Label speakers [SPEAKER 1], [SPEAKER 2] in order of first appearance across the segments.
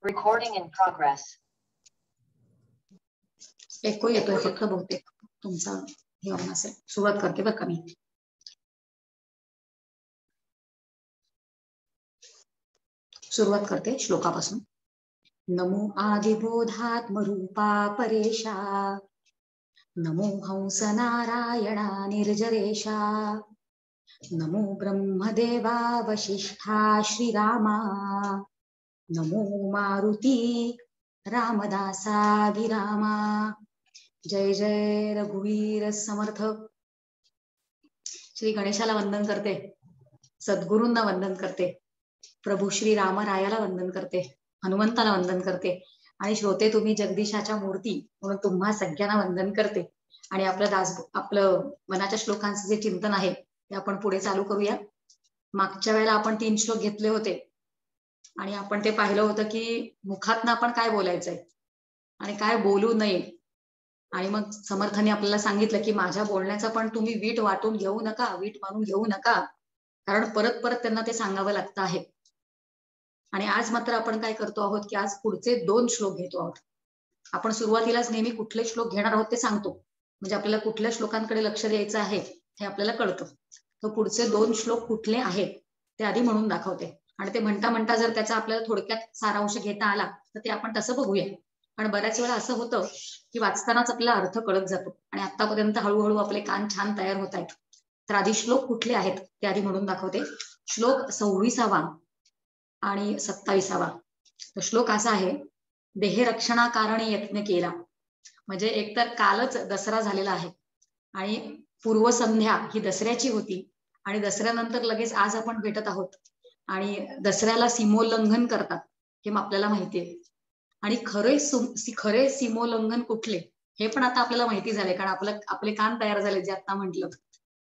[SPEAKER 1] Recording in progress.
[SPEAKER 2] एको येतोय फक्त बहुतेक तुमचा हे ऑन असेल. सुरुवात करते बरं का मी. सुरुवात करते श्लोकापासून. नमो आदिबोधात्मरूपा परेशा, नमो हंस नारायणा निर्जरेशा, नमो ब्रह्मदेवा वशिष्ठा श्रीरामा, नमो मारुती रामदासा गिरामा. जय जय रघुवीर समर्थ. श्री गणेशाला वंदन करते, सद्गुरूंना वंदन करते, प्रभू श्री रामरायाला वंदन करते, हनुमंताला वंदन करते आणि श्रोते तुम्ही जगदीशाच्या मूर्ती म्हणून तुम्हा सगळ्यांना वंदन करते. आणि आपलं मनाच्या श्लोकांचं जे चिंतन आहे ते आपण पुढे चालू करूया. मागच्या वेळेला आपण 3 श्लोक घेतले होते आणि आपण ते पाहिलं होतं की मुखातनं आपण काय बोलायचंय आणि काय बोलू नये. आणि मग समर्थाने आपल्याला सांगितलं की माझ्या बोलण्याचा पण तुम्ही वीट वाटून घेऊ नका, वीट मानून घेऊ नका, कारण परत परत त्यांना ते सांगावं लागतं आहे. आणि आज मात्र आपण काय करतो आहोत की आज पुढचे 2 श्लोक घेतो आहोत. आपण सुरुवातीलाच नेहमी कुठले श्लोक घेणार आहोत ते सांगतो, म्हणजे आपल्याला कुठल्या श्लोकांकडे लक्ष द्यायचं आहे हे आपल्याला कळतं. तर पुढचे 2 श्लोक कुठले आहेत ते आधी म्हणून दाखवते आणि ते म्हणता म्हणता जर त्याचा आपल्याला थोडक्यात सारांश घेता आला तर ते आपण तसं बघूया. पण बऱ्याच वेळा असं होतं की वाचतानाच आपल्याला अर्थ कळत जातो आणि आतापर्यंत हळूहळू आपले कान छान तयार होत आहेत. तर आधी श्लोक कुठले आहेत ते आधी म्हणून दाखवते. श्लोक 26वा आणि 27वा. तर श्लोक असा आहे, देह रक्षणाकारणी यत्न केला. म्हणजे एकतर कालच दसरा झालेला आहे आणि पूर्वसंध्या ही दसऱ्याची होती आणि दसऱ्यानंतर लगेच आज आपण भेटत आहोत आणि दसऱ्याला सीमोल्लंघन करतात हे आपल्याला माहितीये. आणि खरे सीमोल्लंघन कुठले हे पण आता आपल्याला माहिती झाले, कारण आपले कान तयार झाले. जे आता म्हटलं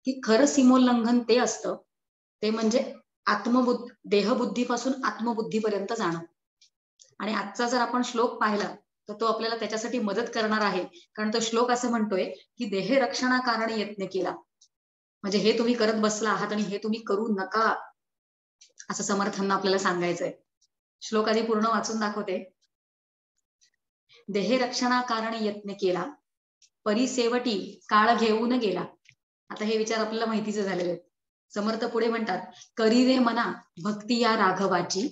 [SPEAKER 2] की खरं सीमोल्लंघन ते असतं ते म्हणजे देहबुद्धीपासून आत्मबुद्धीपर्यंत जाणं. आणि आजचा जर आपण श्लोक पाहिला तर तो आपल्याला त्याच्यासाठी मदत करणार आहे, कारण तो श्लोक असं म्हणतोय की देह रक्षणाकारणी यत्न केला. म्हणजे हे तुम्ही करत बसला आहात आणि हे तुम्ही करू नका असं समर्थांना आपल्याला सांगायचंय. श्लोक आधी पूर्ण वाचून दाखवते. देह रक्षणाकारणी यत्न केला, परिसेवटी काळ घेऊन गेला. आता हे विचार आपल्याला माहितीचे झालेले आहेत. समर्थ पुढे म्हणतात, करी रे मना भक्ती या राघवाची.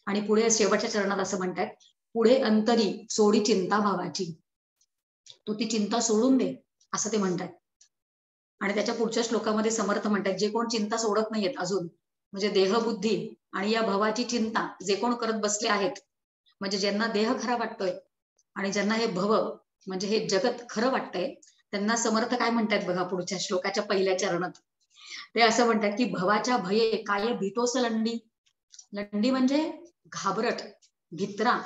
[SPEAKER 2] आणि पुढे शेवटच्या चरणात असं म्हणतात, पुढे अंतरी सोडी चिंता भावाची. तू ती चिंता सोडून दे असं ते म्हणतात. आणि त्याच्या पुढच्या श्लोकामध्ये समर्थ म्हणतात, जे कोण चिंता सोडत नाहीयेत अजून, म्हणजे देहबुद्धी आणि या भवाची चिंता जे कोण करत बसले आहेत, म्हणजे ज्यांना देह खरा वाटतोय आणि ज्यांना हे भव म्हणजे हे जगत खरं वाटतंय, त्यांना समर्थ काय म्हणतात बघा पुढच्या श्लोकाच्या पहिल्या चरणात. ते असं म्हणतात की भवाच्या भये काय भीतोस लंडी. लंडी म्हणजे घाबरट, भित्रा.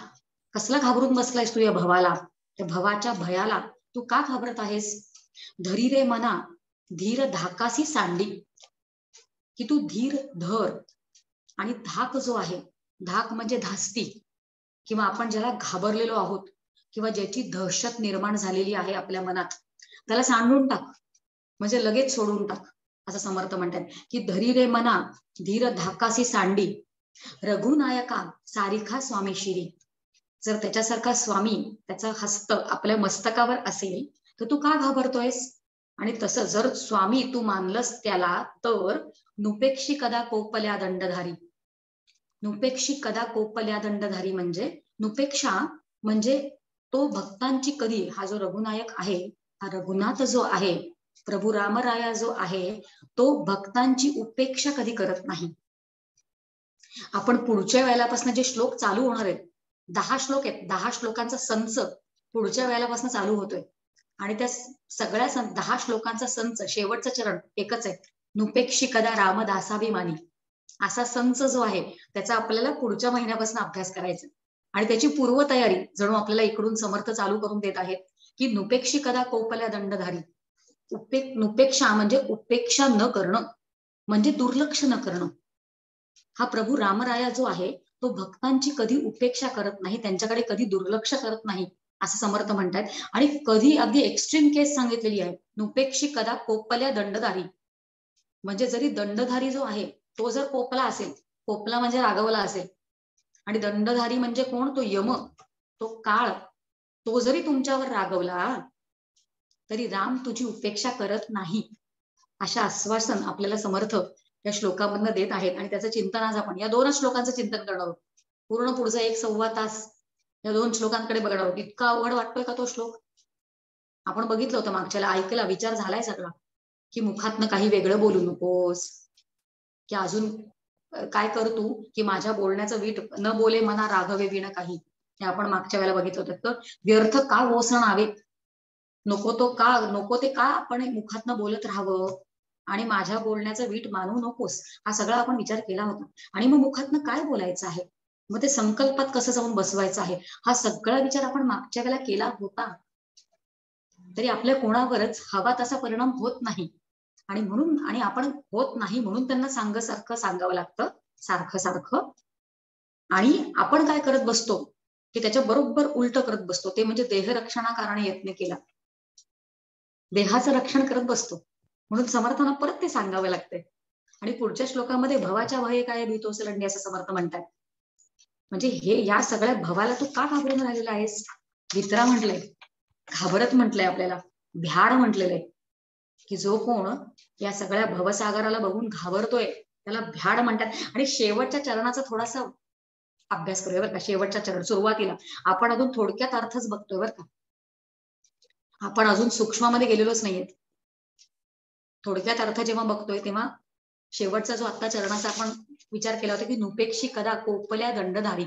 [SPEAKER 2] कसला घाबरून बसलायस तू या भवाला, त्या भवाच्या भयाला तू का घाबरत आहेस. धरी रे मना धीर धाकासी सांडी. की तू धीर धर. आणि धाक जो आहे, धाक म्हणजे धास्ती किंवा आपण ज्याला घाबरलेलो आहोत किंवा ज्याची दहशत निर्माण झालेली आहे आपल्या मनात, त्याला सांडून टाक, म्हणजे लगेच सोडून टाक असं समर्थ म्हणतात. की धरी रे मना धीर धाकासी सांडी, रघुनायका सारिखा स्वामी शिरी. जर त्याच्यासारखा स्वामी त्याचा हस्त आपल्या मस्तकावर असेल तर तू का घाबरतोयस. आणि तसं जर स्वामी तू मानलंस त्याला तर नुपेक्षी कदा कोपल्या दंडधारी. नुपेक्षी कदा कोपल्या दंडधारी म्हणजे नुपेक्षा म्हणजे तो भक्तांची कधी, हा जो रघुनायक आहे, हा रघुनाथ जो आहे, प्रभू रामराया जो आहे, तो भक्तांची उपेक्षा कधी करत नाही. आपण पुढच्या वेळेलापासून जे श्लोक चालू होणार आहेत, 10 श्लोक आहेत, 10 श्लोकांचा संच पुढच्या वेळेलापासून चालू होतोय. आणि त्या सगळ्या 10 श्लोकांचा संच शेवटचं चरण एकच आहे, नुपेक्षी कदा रामदासाभिमानी. असा संच जो आहे त्याचा आपल्याला पुढच्या महिन्यापासून अभ्यास करायचा. आणि त्याची पूर्वतयारी जणू आपल्याला इकडून समर्थ चालू करून देत आहेत की नुपेक्षी कदा कोपल्या दंडधारी. नुपेक्षा म्हणजे उपेक्षा न करणं, म्हणजे दुर्लक्ष न करणं. हा प्रभू रामराया जो आहे तो भक्तांची कधी उपेक्षा करत नाही, त्यांच्याकडे कधी दुर्लक्ष करत नाही असं समर्थ म्हणतात. आणि कधी अगदी एक्स्ट्रीम केस सांगितलेली आहे, नुपेक्षी कदा कोपल्या दंडधारी. म्हणजे जरी दंडधारी जो आहे तो जर कोपला असेल, कोपला म्हणजे रागवला असेल, आणि दंडधारी म्हणजे कोण? तो यम, तो काळ. तो जरी तुमच्यावर रागवला तरी राम तुझी उपेक्षा करत नाही. अशा आश्वासन आपल्याला समर्थ या श्लोकामधनं देत आहेत. आणि त्याचं चिंतन आज आपण या 2च श्लोकांचं चिंतन करणार आहोत. पूर्ण पुढचा 1-1.25 तास या 2 श्लोकांकडे बघणार आहोत. इतका अवघड वाटतोय का तो श्लोक? आपण बघितलं होतं मागच्याला, ऐकला, विचार झालाय सगळा, की मुखातनं काही वेगळं बोलू नकोस, की अजून काय कर तू, की माझ्या बोलण्याचं वीट न बोले मना राघवे विण काही. हे आपण मागच्या वेळेला बघितलं होतं. तर व्यर्थ का ओसणावे, नको ते का आपण मुखातनं बोलत राहावं आणि माझ्या बोलण्याचं वीट मानू नकोस, हा सगळा आपण विचार केला होता. आणि मग मुखातनं काय बोलायचं आहे, मग ते संकल्पात कसं जाऊन बसवायचं आहे, हा सगळा विचार आपण मागच्या वेळेला केला होता. तरी आपल्या कोणावरच हवा तसा परिणाम होत नाही. आणि आपण होत नाही म्हणून त्यांना सारखं सांगावं लागतं, सारखं सारखं. आणि आपण काय करत बसतो, की त्याच्या बरोबर उलट करत बसतो. ते म्हणजे देहरक्षणा कारणे यत्न केला, देहाचं रक्षण करत बसतो. म्हणून समर्थांना परत ते सांगावं लागतंय. आणि पुढच्या श्लोकामध्ये भवाच्या भये काय भीतोस लंडे असं समर्थ म्हणतात. म्हणजे हे या सगळ्या भवाला तू का घाबरून राहिलेला आहेस? वित्रा म्हटलंय, घाबरत म्हटलंय, आपल्याला भ्याड म्हटलेलं आहे, की जो कोण या सगळ्या भवसागराला बघून घाबरतोय त्याला भ्याड म्हणतात. आणि शेवटच्या चरणाचा थोडासा अभ्यास करूया बरं का. शेवटच्या चरण सुरुवातीला आपण अजून थोडक्यात अर्थच बघतोय बरं का, आपण अजून सूक्ष्मामध्ये गेलेलोच नाहीये. थोडक्यात अर्थ जेव्हा बघतोय तेव्हा शेवटचा जो आता चरणाचा आपण विचार केला होता, की नुपेक्षी कदा कोपल्या दंडधारी,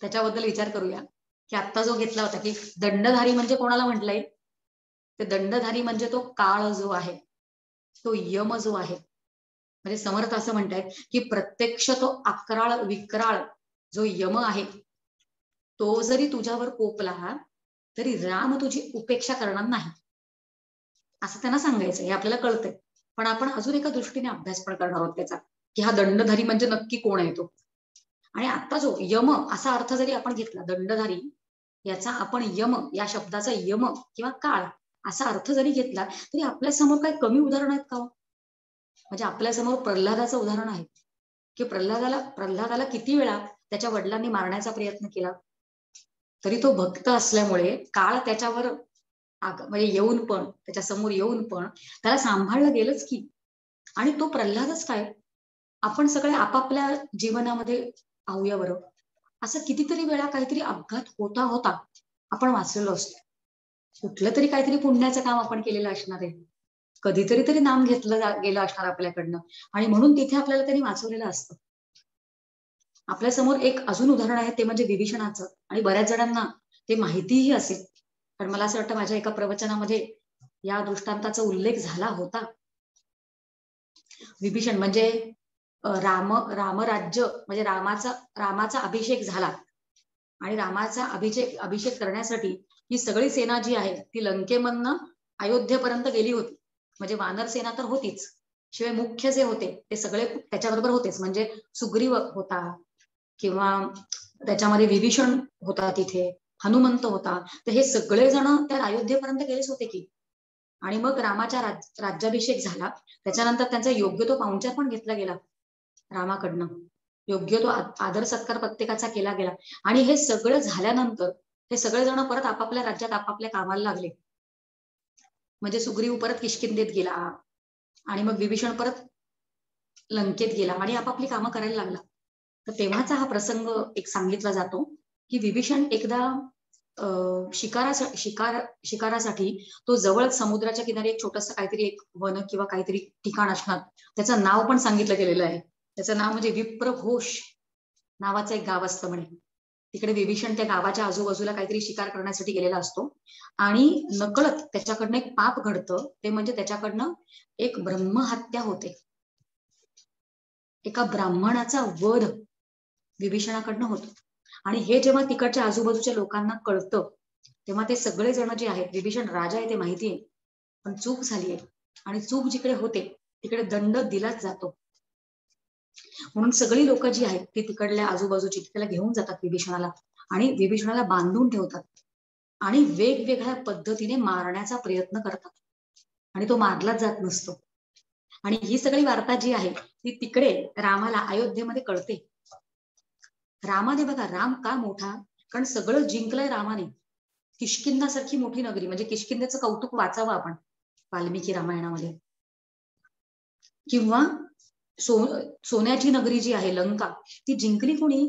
[SPEAKER 2] त्याच्याबद्दल विचार करूया. की आता जो घेतला होता, की दंडधारी म्हणजे कोणाला म्हटलंय? ते दंडधारी म्हणजे तो काळ जो आहे, तो यम जो आहे. म्हणजे समर्थ असं म्हणतायत, की प्रत्यक्ष तो अकराळ विक्राळ जो यम आहे, तो जरी तुझ्यावर कोपला तरी राम तुझी उपेक्षा करणार नाही, असं त्यांना सांगायचं. हे आपल्याला कळतंय. पण आपण अजून एका दृष्टीने अभ्यास पण करणार आहोत त्याचा, की हा दंडधारी म्हणजे नक्की कोण आहे तो. आणि आता जो यम असा अर्थ जरी आपण घेतला, दंडधारी याचा आपण यम या शब्दाचा यम किंवा काळ असा अर्थ जरी घेतला तरी आपल्या समोर काही कमी उदाहरण आहेत का? म्हणजे आपल्या समोर प्रल्हादाचं उदाहरण आहे, की प्रल्हादाला किती वेळा त्याच्या वडिलांनी मारण्याचा प्रयत्न केला, तरी तो भक्त असल्यामुळे काळ त्याच्यावर म्हणजे येऊन पण, त्याच्या समोर येऊन पण त्याला सांभाळलं गेलंच की. आणि तो प्रल्हादच काय, आपण सगळे आपापल्या जीवनामध्ये पाहूया बरं, असं कितीतरी वेळा काहीतरी अपघात होता होता आपण वाचलेलो असतो. कुठलं तरी काहीतरी पुण्याचं काम आपण केलेलं असणार आहे, कधीतरी तरी नाम घेतलं गेलं असणार आपल्याकडनं, आणि म्हणून तिथे आपल्याला त्यांनी वाचवलेलं असतं. आपल्या समोर एक अजून उदाहरण आहे, ते म्हणजे विभीषणाचं. आणि बऱ्याच जणांना ते माहितीही असेल, पण मला असं वाटतं माझ्या एका प्रवचनामध्ये या दृष्टांताचा उल्लेख झाला होता. विभीषण म्हणजे रामराज्य म्हणजे रामाचा अभिषेक झाला, आणि रामाचा अभिषेक करण्यासाठी ही सगळी सेना जी आहे ती लंकेमधनं अयोध्येपर्यंत गेली होती. म्हणजे वानर सेना तर होतीच, शिवाय मुख्य जे होते ते सगळे त्याच्याबरोबर होतेच. म्हणजे सुग्रीव होता, किंवा त्याच्यामध्ये विभीषण होता, तिथे हनुमंत होता. तर हे सगळे जण त्या अयोध्येपर्यंत गेलेच होते की. आणि मग रामाचा राज्याभिषेक झाला. त्याच्यानंतर त्यांचा योग्य तो पाहुणचार पण घेतला गेला रामाकडनं, योग्य तो आदर सत्कार प्रत्येकाचा केला गेला. आणि हे सगळं झाल्यानंतर हे सगळे जण परत आपापल्या राज्यात आपापल्या कामाला लागले. म्हणजे सुग्रीव परत किष्किंधेत गेला, आणि मग विभीषण परत लंकेत गेला आणि आपापली कामं करायला लागला. तर तेव्हाचा हा प्रसंग एक सांगितला जातो, की विभीषण एकदा शिकारासाठी तो जवळ समुद्राच्या किनारी एक छोटस काहीतरी एक वन किंवा काहीतरी ठिकाण असणार, त्याचं नाव पण सांगितलं गेलेलं आहे. त्याचं नाव म्हणजे विप्रघोष नावाचं एक गाव असतं म्हणे. तिकडे विभीषण त्या गावाच्या आजूबाजूला काहीतरी शिकार करण्यासाठी गेलेला असतो, आणि नकळत त्याच्याकडनं एक पाप घडतं. ते म्हणजे त्याच्याकडनं एक ब्रह्महत्या होते, एका ब्राह्मणाचा वध विभीषणाकडनं होतो. आणि हे जेव्हा तिकडच्या आजूबाजूच्या लोकांना कळतं, तेव्हा ते सगळे जण जे आहेत, विभीषण राजा आहे ते माहिती आहे, पण चूक झाली आहे, आणि चूक जिकडे होते तिकडे दंड दिलाच जातो. म्हणून सगळी लोक जी आहेत ती तिकडल्या आजूबाजूची त्याला घेऊन जातात विभीषणाला, आणि विभीषणाला बांधून ठेवतात, आणि वेगवेगळ्या पद्धतीने मारण्याचा प्रयत्न करतात, आणि तो मारलाच जात नसतो. आणि ही सगळी वार्ता जी आहे ती तिकडे रामाला अयोध्येमध्ये कळते. रामाने बघा, राम का मोठा? कारण सगळं जिंकलंय रामाने. किष्किंधासारखी मोठी नगरी, म्हणजे किष्किंधेचं कौतुक वाचावं आपण वाल्मिकी रामायणामध्ये. किंवा सोन्याची नगरी जी आहे लंका, ती जिंकली कोणी?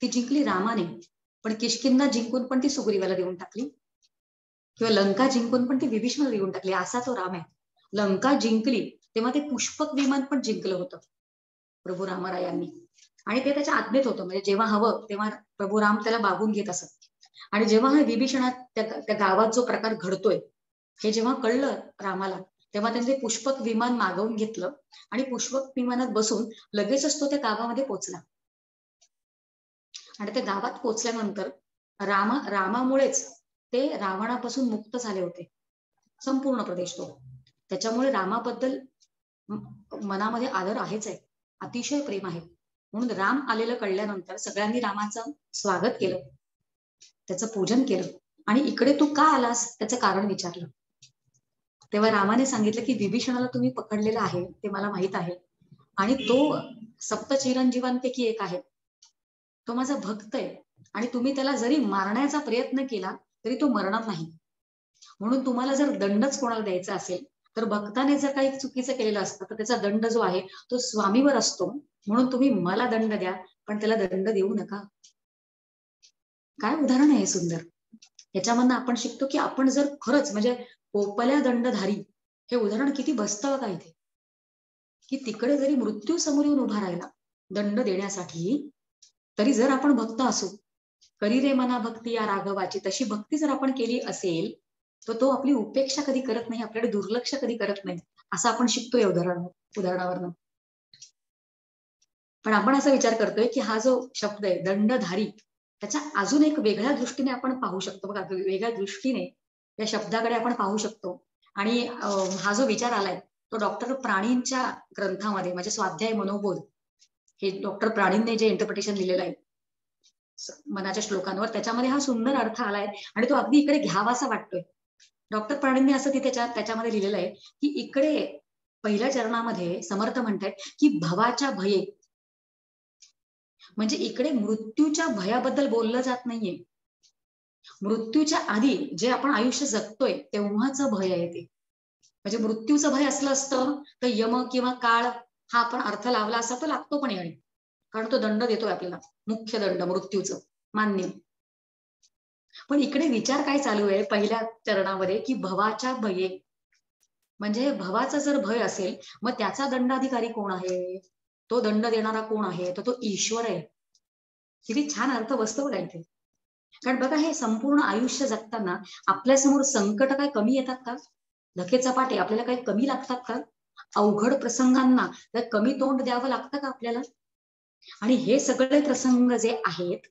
[SPEAKER 2] ती जिंकली रामाने. पण किष्किंधा जिंकून पण ती सुग्रीवाला देऊन टाकली, किंवा लंका जिंकून पण ती विभीषणाला देऊन टाकली. असा तो राम आहे. लंका जिंकली तेव्हा ते पुष्पक विमान पण जिंकलं होतं प्रभू रामरायांनी, आणि ते त्याच्या आज्ञेत होतं. म्हणजे जेव्हा हवं तेव्हा प्रभू राम त्याला बागून घेत असत. आणि जेव्हा हा विभीषणात त्या गावात जो प्रकार घडतोय हे जेव्हा कळलं रामाला, तेव्हा त्यांनी पुष्पक विमान मागवून घेतलं आणि पुष्पक विमानात बसून लगेचच तो त्या गावामध्ये पोहोचला. आणि त्या गावात पोहोचल्यानंतर रामामुळेच ते रावणापासून मुक्त झाले होते, संपूर्ण प्रदेश तो. त्याच्यामुळे रामाबद्दल मनामध्ये आदर आहेच आहे, अतिशय प्रेम आहे. म्हणून राम आलेलं कळल्यानंतर सगळ्यांनी रामाचं स्वागत केलं, त्याचं पूजन केलं. आणि इकडे तू का आलास त्याचं कारण विचारलं. तेव्हा रामाने सांगितलं की विभीषणाला तुम्ही पकडलेला आहे ते मला माहित आहे, आणि तो सप्तचिरंजीवांपैकी एक आहे, तो माझा भक्त आहे, आणि तुम्ही त्याला जरी मारण्याचा प्रयत्न केला तरी तो मरणार नाही. म्हणून तुम्हाला जर दंडच कोणाला द्यायचा असेल तर भक्ताने जर काही चुकीचं केलेलं असतं तर त्याचा दंड जो आहे तो स्वामीवर असतो. म्हणून तुम्ही मला दंड द्या, पण त्याला दंड देऊ नका. काय उदाहरण आहे सुंदर. याच्यामधनं आपण शिकतो की आपण जर खरंच म्हणजे पोपल्या दंडधारी, हे उदाहरण किती बसतं का इथे, की तिकडे जरी मृत्यू समोर येऊन उभा राहिला दंड देण्यासाठी, तरी जर आपण भक्त असू, करी रे मना भक्ती या राघवाची, तशी भक्ती जर आपण केली असेल तर तो आपली उपेक्षा कधी करत नाही, आपल्याकडे दुर्लक्ष कधी करत नाही, असं आपण शिकतो या उदाहरणावरनं. पण आपण असा विचार करतोय की हा जो शब्द आहे दंडधारी, त्याच्या अजून एक वेगळ्या दृष्टीने आपण पाहू शकतो बघा, वेगळ्या दृष्टीने या शब्दाकडे आपण पाहू शकतो. आणि हा जो विचार आलाय तो डॉक्टर प्राणींच्या ग्रंथामध्ये, म्हणजे स्वाध्याय मनोबोध, हे डॉक्टर प्राणींनी जे इंटरप्रिटेशन लिहिलेलं आहे मनाच्या श्लोकांवर, त्याच्यामध्ये हा सुंदर अर्थ आलाय आणि तो अगदी इकडे घ्यावासा वाटतोय. डॉक्टर प्राणींनी असं तिथे त्याच्यामध्ये लिहिलेलं आहे की इकडे पहिल्या चरणामध्ये समर्थ म्हणतायत की भवाच्या भये, म्हणजे इकडे मृत्यूच्या भयाबद्दल बोललं जात नाहीये. मृत्यूच्या आधी जे आपण आयुष्य जगतोय तेव्हाच भय आहे ते. म्हणजे मृत्यूचं भय असलं असतं तर यम किंवा काळ हा आपण अर्थ लावला असा तो लागतो पण याने, कारण तो दंड देतोय आपल्याला, मुख्य दंड मृत्यूचं मान्य. पण इकडे विचार काय चालू आहे पहिल्या चरणामध्ये की भवाच्या भये, म्हणजे भवाचा जर भय असेल मग त्याचा दंडाधिकारी कोण आहे, तो दंड देणारा कोण आहे, तर तो ईश्वर आहे. किती छान अर्थ बसतो बघा इथे. कारण बघा हे संपूर्ण आयुष्य जगताना आपल्यासमोर संकट काय कमी येतात का? धकेचपाटे आपल्याला काही कमी लागतात का? अवघड प्रसंगांना तर कमी तोंड द्यावं लागतं का आपल्याला? आणि हे सगळे प्रसंग जे आहेत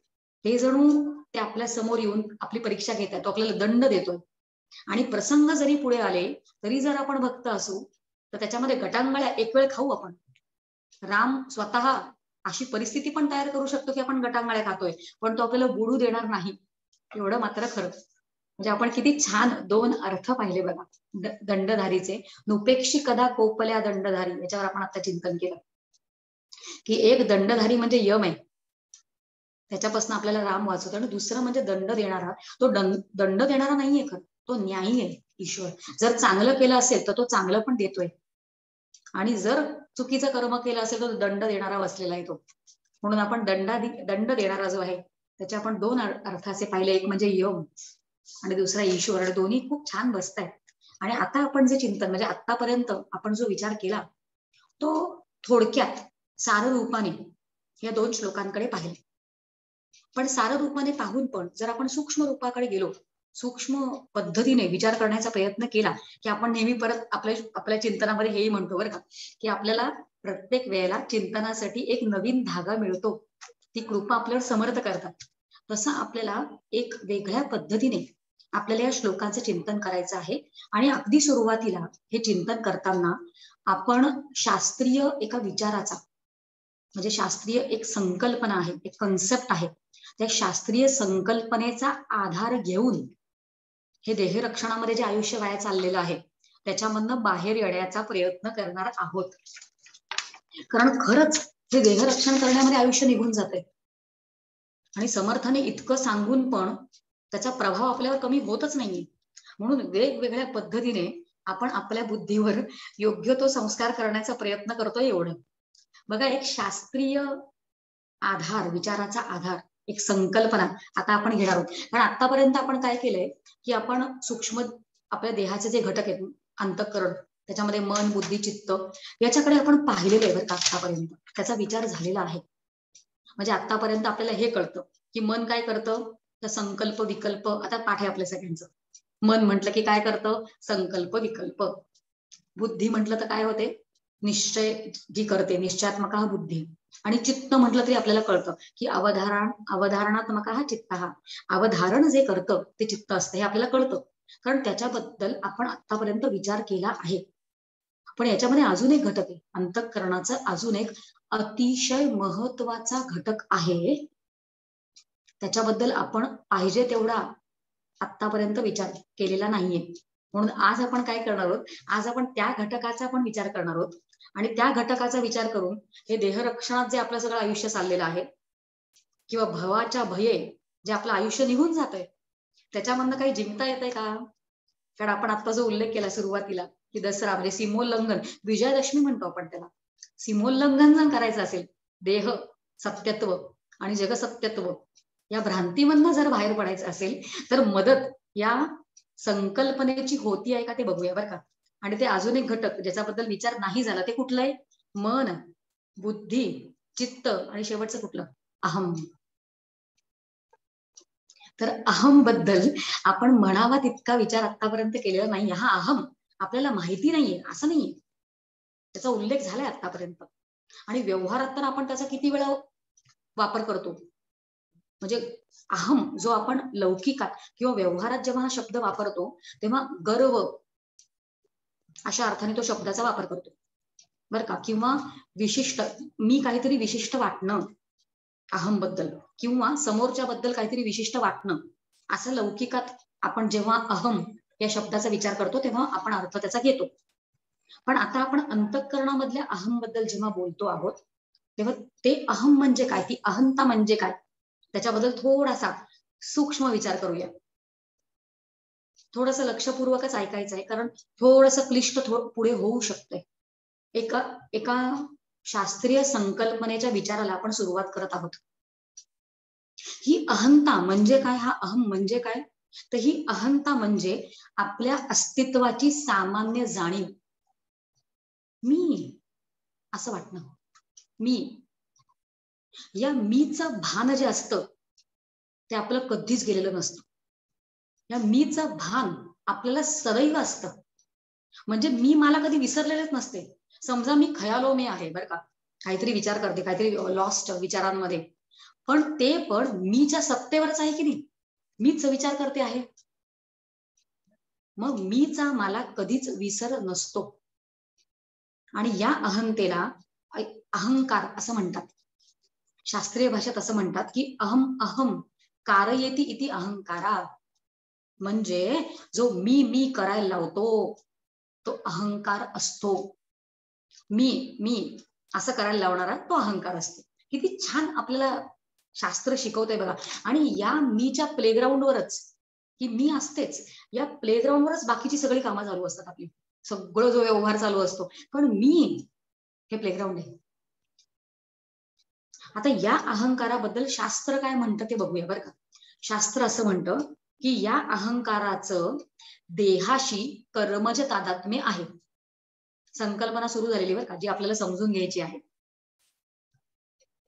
[SPEAKER 2] ते जणू ते आपल्या समोर येऊन आपली परीक्षा घेतात, तो आपल्याला दंड देतोय. आणि प्रसंग जरी पुढे आले तरी जर आपण भक्त असू तर त्याच्यामध्ये गटांगळ्या एक वेळ खाऊ आपण. राम स्वतः अशी परिस्थिती पण तयार करू शकतो की आपण गटांगळ्या खातोय, पण तो आपल्याला बुडू देणार नाही, एवढं मात्र खरं. म्हणजे आपण किती छान दोन अर्थ पाहिले बघा दंडधारीचे. नुपेक्षी कदा कोपल्या दंडधारी, याच्यावर आपण आता चिंतन केलं की एक दंडधारी म्हणजे यम आहे, त्याच्यापासून आपल्याला राम वाचवतो. आणि दुसरं म्हणजे दंड देणारा, तो दंड देणारा नाहीये खरं, तो न्यायी आहे ईश्वर. जर चांगलं केलं असेल तर तो चांगलं पण देतोय, आणि जर चुकीचं कर्म केलं असेल तर दंड देणारा बसलेला आहे तो. म्हणून आपण दंड देणारा जो आहे त्याचे आपण दोन अर्थाचे पाहिले, एक म्हणजे यम आणि दुसरा ईश्वर, आणि दोन्ही खूप छान बसतायत. आणि आता आपण जे चिंतन म्हणजे आतापर्यंत आपण जो विचार केला तो थोडक्यात सार रूपाने या दोन श्लोकांकडे पाहिले. पण सार रूपाने पाहून पण जर आपण सूक्ष्म रूपाकडे गेलो, सूक्ष्म पद्धतीने विचार करण्याचा प्रयत्न केला, की आपण नेहमी परत आपल्या चिंतनामध्ये हेही म्हणतो बरं का, की आपल्याला प्रत्येक वेळेला चिंतनासाठी एक नवीन धागा मिळतो, ती कृपा आपल्याला समर्थ करतात. तसं आपल्याला एक वेगळ्या पद्धतीने आपल्याला या श्लोकांचं चिंतन करायचं आहे. आणि अगदी सुरुवातीला हे चिंतन करताना आपण शास्त्रीय एका विचाराचा, म्हणजे शास्त्रीय एक संकल्पना आहे, एक कन्सेप्ट आहे, त्या शास्त्रीय संकल्पनेचा आधार घेऊन हे देहरक्षणामध्ये जे आयुष्य वाया चाललेलं आहे त्याच्यामधनं बाहेर येण्याचा प्रयत्न करणार आहोत. कारण खरंच हे देहरक्षण करण्यामध्ये आयुष्य निघून जाते. आणि समर्थाने इतकं सांगून पण त्याचा प्रभाव आपल्यावर कमी होतच नाहीये. म्हणून वेगवेगळ्या पद्धतीने आपण आपल्या बुद्धीवर योग्य तो संस्कार करण्याचा प्रयत्न करतोय. एवढं बघा, एक शास्त्रीय आधार, विचाराचा आधार, एक संकल्पना आता आपण घेणार आहोत. कारण आतापर्यंत आपण काय केलंय की आपण सूक्ष्म आपल्या देहाचे जे घटक आहेत, अंतःकरण, त्याच्यामध्ये मन, बुद्धी, चित्त, याच्याकडे आपण पाहिलेलं आहे बरं का. आतापर्यंत त्याचा विचार झालेला आहे. म्हणजे आतापर्यंत आपल्याला हे कळतं की मन काय करतं, तर संकल्प विकल्प. आता पाठ आहे आपल्या सगळ्यांचं. मन म्हटलं की काय करतं, संकल्प विकल्प. बुद्धी म्हटलं तर काय होते, निश्चय जी करते, निश्चयात्मक हा बुद्धी. आणि चित्त म्हटलं तरी आपल्याला कळतं की अवधारणात्मक हा चित्त. हा अवधारण जे करतं ते चित्त असतं, हे आपल्याला कळतं. कारण त्याच्याबद्दल आपण आतापर्यंत विचार केला आहे. पण याच्यामध्ये अजून एक घटक आहे, अंतःकरणाचा अजून एक अतिशय महत्वाचा घटक आहे. त्याच्याबद्दल आपण पाहिजे तेवढा आतापर्यंत विचार केलेला नाहीये. म्हणून आज आपण काय करणार आहोत, आज आपण त्या घटकाचा पण विचार करणार आहोत. आणि त्या घटकाचा विचार करून हे देहरक्षणात जे आपलं सगळं आयुष्य चाललेलं आहे, किंवा भवाच्या भये जे आपलं आयुष्य निघून जातंय, त्याच्यामधनं काही जिंकता येतंय का? कारण आपण आता जो उल्लेख केला सुरुवातीला की दसरा म्हणजे सीमोल्लंघन, विजयादशमी म्हणतो आपण त्याला. सीमोल्लंघन जर करायचं असेल, देह सत्यत्व आणि जगसत्यत्व या भ्रांतीमधनं जर बाहेर पडायचं असेल, तर मदत या संकल्पनेची होती आहे का ते बघूया बरं का. आणि ते अजून एक घटक ज्याच्याबद्दल विचार नाही झाला ते कुठलं आहे, मन, बुद्धी, चित्त आणि शेवटचं कुठलं, अहम. तर अहम बद्दल आपण म्हणावा तितका विचार आतापर्यंत केलेला नाही. हा अहम आपल्याला माहिती नाहीये असं नाहीये, त्याचा उल्लेख झालाय आतापर्यंत. आणि व्यवहारात तर आपण त्याचा किती वेळा वापर करतो. म्हणजे अहम जो आपण लौकिकात किंवा व्यवहारात जेव्हा हा शब्द वापरतो, तेव्हा गर्व अशा अर्थाने तो शब्दाचा वापर करतो बरं का. किंवा विशिष्ट, मी काहीतरी विशिष्ट वाटणं अहम बद्दल, किंवा समोरच्या बद्दल काहीतरी विशिष्ट वाटणं, असं लौकिकात आपण जेव्हा अहम या शब्दाचा विचार करतो तेव्हा आपण अर्थ त्याचा घेतो. पण आता आपण अंतःकरणामधल्या अहम बद्दल जेव्हा बोलतो आहोत, तेव्हा ते अहम म्हणजे काय, ती अहंता म्हणजे काय, त्याच्याबद्दल थोडासा सूक्ष्म विचार करूया. थोडस लक्षपूर्वकच ऐकायचं आहे, कारण थोडस क्लिष्ट पुढे होऊ शकतंय. एका एका शास्त्रीय संकल्पनेच्या विचाराला आपण सुरुवात करत आहोत. ही अहंता म्हणजे काय, हा अहम म्हणजे काय, तर ही अहंता म्हणजे आपल्या अस्तित्वाची सामान्य जाणीव. मी असं वाटणं, मी, या मीचं भान जे असतं ते आपलं कधीच गेलेलं नसतं. या मीचं भान आपल्याला सदैव असतं. म्हणजे मी मला कधी विसरलेलेच नसते. समजा मी खयालो में आहे बरं का, काहीतरी विचार करते, काहीतरी लॉस्ट विचारांमध्ये, पण ते पण मीच्या सत्तेवरच आहे की नाही, मीच विचार करते आहे. मग मीचा मला कधीच विसर नसतो. आणि या अहंतेला अहंकार असं म्हणतात. शास्त्रीय भाषेत असं म्हणतात की अहम अहम कारयेति इति अहंकारा. म्हणजे जो मी करायला लावतो तो अहंकार असतो. मी असं करायला लावणारा तो अहंकार असतो. किती छान आपल्याला शास्त्र शिकवतंय बघा. आणि या मीच्या प्लेग्राऊंडवरच, की मी असतेच, या प्लेग्राऊंडवरच बाकीची सगळी कामं चालू असतात आपली, सगळं जो व्यवहार चालू असतो. पण मी हे प्लेग्राऊंड आहे. आता या अहंकाराबद्दल शास्त्र काय म्हणतं ते बघूया बरं का. शास्त्र असं म्हणतं की या अहंकाराचं देहाशी कर्मज तादात्म्य आहे. संकल्पना सुरू झालेली बरं का, जी आपल्याला समजून घ्यायची आहे.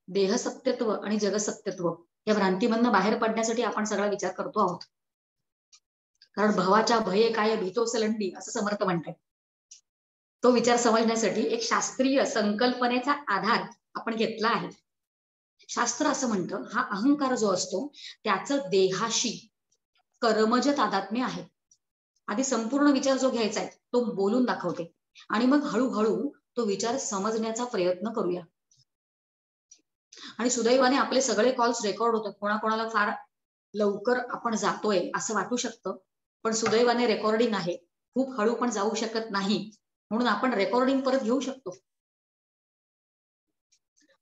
[SPEAKER 2] देहसत्यत्व आणि जगसत्यत्व या भ्रांतीमधनं बाहेर पडण्यासाठी आपण सगळा विचार करतो आहोत. कारण भवाच्या भये काय भीतोस लंडी असं समर्थ म्हणतात. तो विचार समजण्यासाठी एक शास्त्रीय संकल्पनेचा आधार आपण घेतला आहे. शास्त्र असं म्हणतं हा अहंकार जो असतो त्याचं देहाशी कर्मज तादात्म्य आहे. आधी संपूर्ण विचार जो घ्यायचा आहे तो बोलून दाखवते आणि मग हळूहळू तो विचार समजण्याचा प्रयत्न करूया. आणि सुदैवाने आपले सगळे कॉल्स रेकॉर्ड होतात. कोणाकोणाला फार लवकर आपण जातोय असं वाटू शकतं, पण सुदैवाने रेकॉर्डिंग आहे. खूप हळू पण जाऊ शकत नाही, म्हणून आपण रेकॉर्डिंग परत घेऊ शकतो.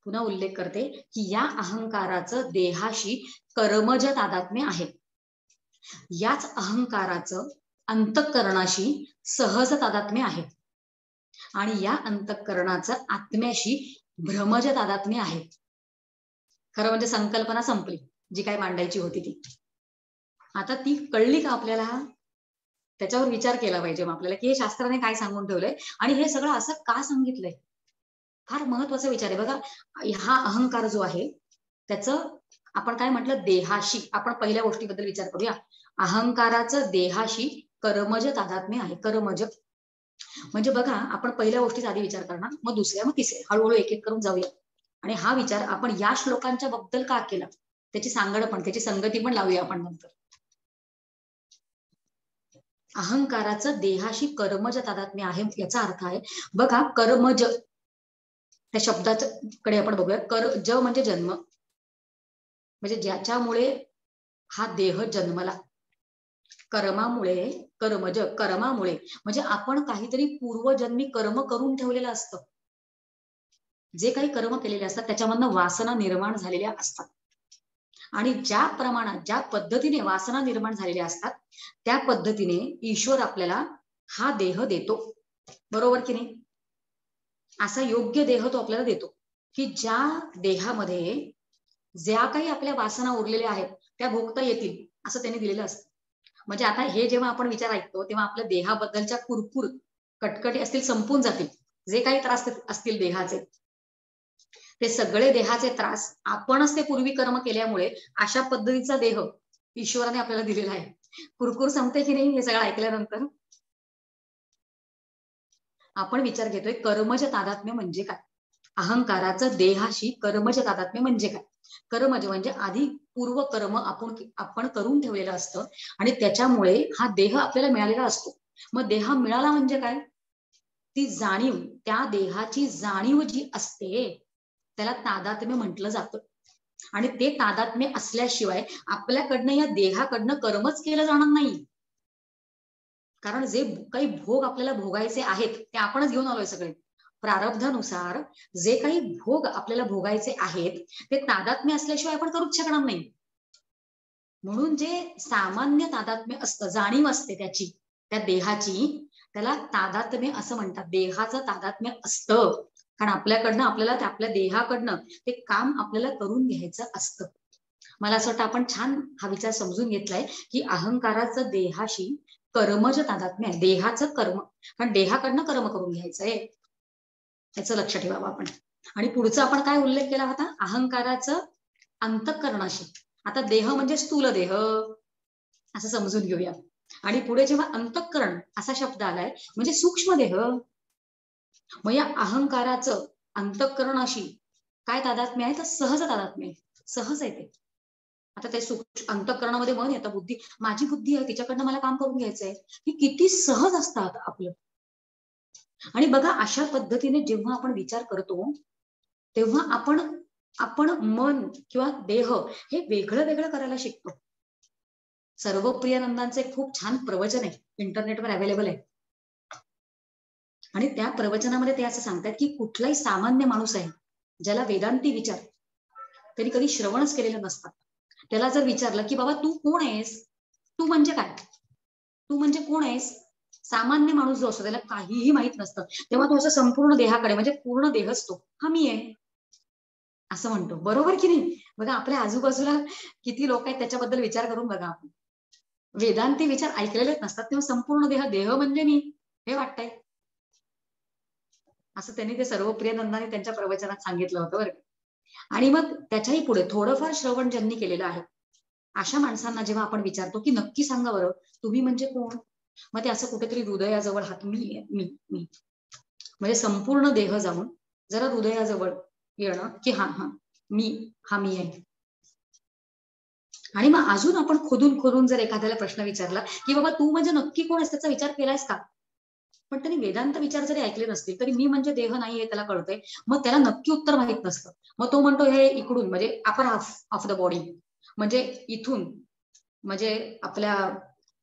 [SPEAKER 2] पुन्हा उल्लेख करते की या अहंकाराचं देहाशी कर्मज तादात्म्य आहे. याच अहंकाराचं अंतःकरणाशी सहज तादात्म्य आहे आणि या अंतःकरणाचं आत्म्याशी भ्रमज तादात्म्य आहे. खरं म्हणजे संकल्पना संपली, जी काय मांडायची होती ती. आता ती कळली का आपल्याला? त्याच्यावर विचार केला पाहिजे मग आपल्याला की हे शास्त्राने काय सांगून ठेवलंय आणि हे सगळं असं का सांगितलंय. फार महत्वाचा विचार आहे बघा. हा अहंकार जो आहे त्याचं आपण काय म्हटलं, देहाशी. आपण पहिल्या गोष्टीबद्दल विचार करूया. अहंकाराचं देहाशी कर्मज तादात्म्य आहे. कर्मज म्हणजे बघा, आपण पहिल्या गोष्टीचा आधी विचार करणार, मग दुसऱ्या, मग तिसऱ्या, हळूहळू एक एक करून जाऊया. आणि हा विचार आपण या श्लोकांच्या बद्दल का केला त्याची सांगड पण, त्याची संगती पण लावूया आपण नंतर. अहंकाराचं देहाशी कर्मज तादात्म्य आहे याचा अर्थ आहे बघा, कर्मज त्या शब्दाकडे आपण बघूया. ज म्हणजे जन्म, म्हणजे ज्याच्यामुळे हा देह जन्मला. कर्मामुळे, कर्मज कर्मामुळे म्हणजे आपण काहीतरी पूर्वजन्मी कर्म करून ठेवलेलं असतं. जे काही कर्म केलेले असतात त्याच्यामधनं वासना निर्माण झालेल्या असतात आणि ज्या प्रमाणात, ज्या पद्धतीने वासना निर्माण झालेल्या असतात त्या पद्धतीने ईश्वर आपल्याला हा देह देतो. बरोबर की नाही? असा योग्य देह तो आपल्याला देतो की ज्या देहामध्ये ज्या काही आपल्या वासना उरलेल्या आहेत त्या भोगता येतील असं त्यांनी दिलेलं असतं. म्हणजे आता हे जेव्हा आपण विचार ऐकतो तेव्हा आपल्या देहाबद्दलच्या कुरकुर कटकटी असतील संपून जातील. जे काही त्रास असतील देहाचे, ते सगळे देहाचे त्रास आपणच ते पूर्वी कर्म केल्यामुळे अशा पद्धतीचा देह ईश्वराने आपल्याला दिलेला आहे. कुरकुर संपते की नाही हे सगळं ऐकल्यानंतर? आपण विचार घेतोय कर्मज तादात्म्य म्हणजे काय. अहंकाराचं देहाशी कर्मज तादात्म्य म्हणजे काय. कर्मज म्हणजे आधी पूर्व कर्म आपण करून ठेवलेलं असतं आणि त्याच्यामुळे हा देह आपल्याला मिळालेला असतो. मग देह मिळाला म्हणजे काय, ती जाणीव, त्या देहाची जाणीव जी असते त्याला तादात्म्य म्हटलं जातं. आणि ते तादात्म्य असल्याशिवाय आपल्याकडनं या देहाकडनं कर्मच केलं जाणार नाही. कारण जे काही भोग आपल्याला भोगायचे आहेत ते आपणच घेऊन आलोय सगळे. प्रारब्धानुसार जे काही भोग आपल्याला भोगायचे आहेत ते तादात्म्य असल्याशिवाय आपण करूच शकणार नाही. म्हणून जे सामान्य तादात्म्य असतं, जाणीव असते त्याची, त्या देहाची, त्याला तादात्म्य असं म्हणतात. देहाचं तादात्म्य असतं कारण आपल्याकडनं, आपल्याला आपल्या देहाकडनं ते काम आपल्याला करून घ्यायचं असतं. मला असं वाटतं आपण छान हा विचार समजून घेतलाय की अहंकाराचं देहाशी कर्मज तादात्म्य आहे. देहाचं कर्म, कारण देहाकडनं कर्म करून घ्यायचंय, याचं लक्ष ठेवावं आपण. आणि पुढचा आपण काय उल्लेख केला होता, अहंकाराचं अंतःकरणाशी. आता देह म्हणजे स्थूल देह असं समजून घेऊया. आणि पुढे जेव्हा अंतःकरण असा शब्द आलाय म्हणजे सूक्ष्म देह. मग या अहंकाराचं अंतःकरणाशी काय तादात्म्य आहे तर सहज तादात्म्य आहे. सहज आहे ते. आता ते अंतःकरणामध्ये मन येतं, बुद्धी, माझी बुद्धी आहे तिच्याकडनं मला काम करून घ्यायचंय, ही किती सहज असतात आपलं. आणि बघा अशा पद्धतीने जेव्हा आपण विचार करतो तेव्हा आपण मन किंवा देह हे वेगळं वेगळं करायला शिकतो. सर्वप्रियानंदांचं एक खूप छान प्रवचन आहे, इंटरनेटवर अवेलेबल आहे. आणि त्या प्रवचनामध्ये ते असं सांगतात की कुठलाही सामान्य माणूस आहे ज्याला वेदांती विचार तरी कधी श्रवणच केलेलं नसतात, त्याला जर विचारलं की बाबा तू कोण आहेस, तू म्हणजे काय, तू म्हणजे कोण आहेस, सामान्य माणूस जो असतो त्याला काहीही माहित नसतं, तेव्हा तो असं संपूर्ण देहाकडे, म्हणजे पूर्ण देहच तो, हा मी आहे असं म्हणतो. बरोबर की नाही? बघा आपल्या आजूबाजूला किती लोक आहेत त्याच्याबद्दल विचार करून बघा. आपण वेदांती विचार ऐकलेलेच नसतात तेव्हा संपूर्ण देह म्हणजे मी हे वाटतंय, असं त्यांनी ते सर्वप्रियानंदाने त्यांच्या प्रवचनात सांगितलं होतं बरं. आणि मग त्याच्याही पुढे थोडंफार श्रवण ज्यांनी केलेलं आहे अशा माणसांना जेव्हा आपण विचारतो की नक्की सांगा बरं तुम्ही म्हणजे कोण, मग ते असं कुठेतरी हृदयाजवळ हात, मी मी मी म्हणजे संपूर्ण देह जाऊन जरा हृदयाजवळ येणं की हा हा मी आहे. आणि मग अजून आपण खोदून खोदून जर एखाद्याला प्रश्न विचारला की बाबा तू म्हणजे नक्की कोण आहेस, त्याचा विचार केलायस का, पण त्यांनी वेदांत विचार जरी ऐकले नसतील तरी मी म्हणजे देह नाहीये त्याला कळतंय, मग त्याला नक्की उत्तर माहित नसतं. मग तो म्हणतो हे इकडून म्हणजे upper half of the body, म्हणजे इथून म्हणजे आपल्या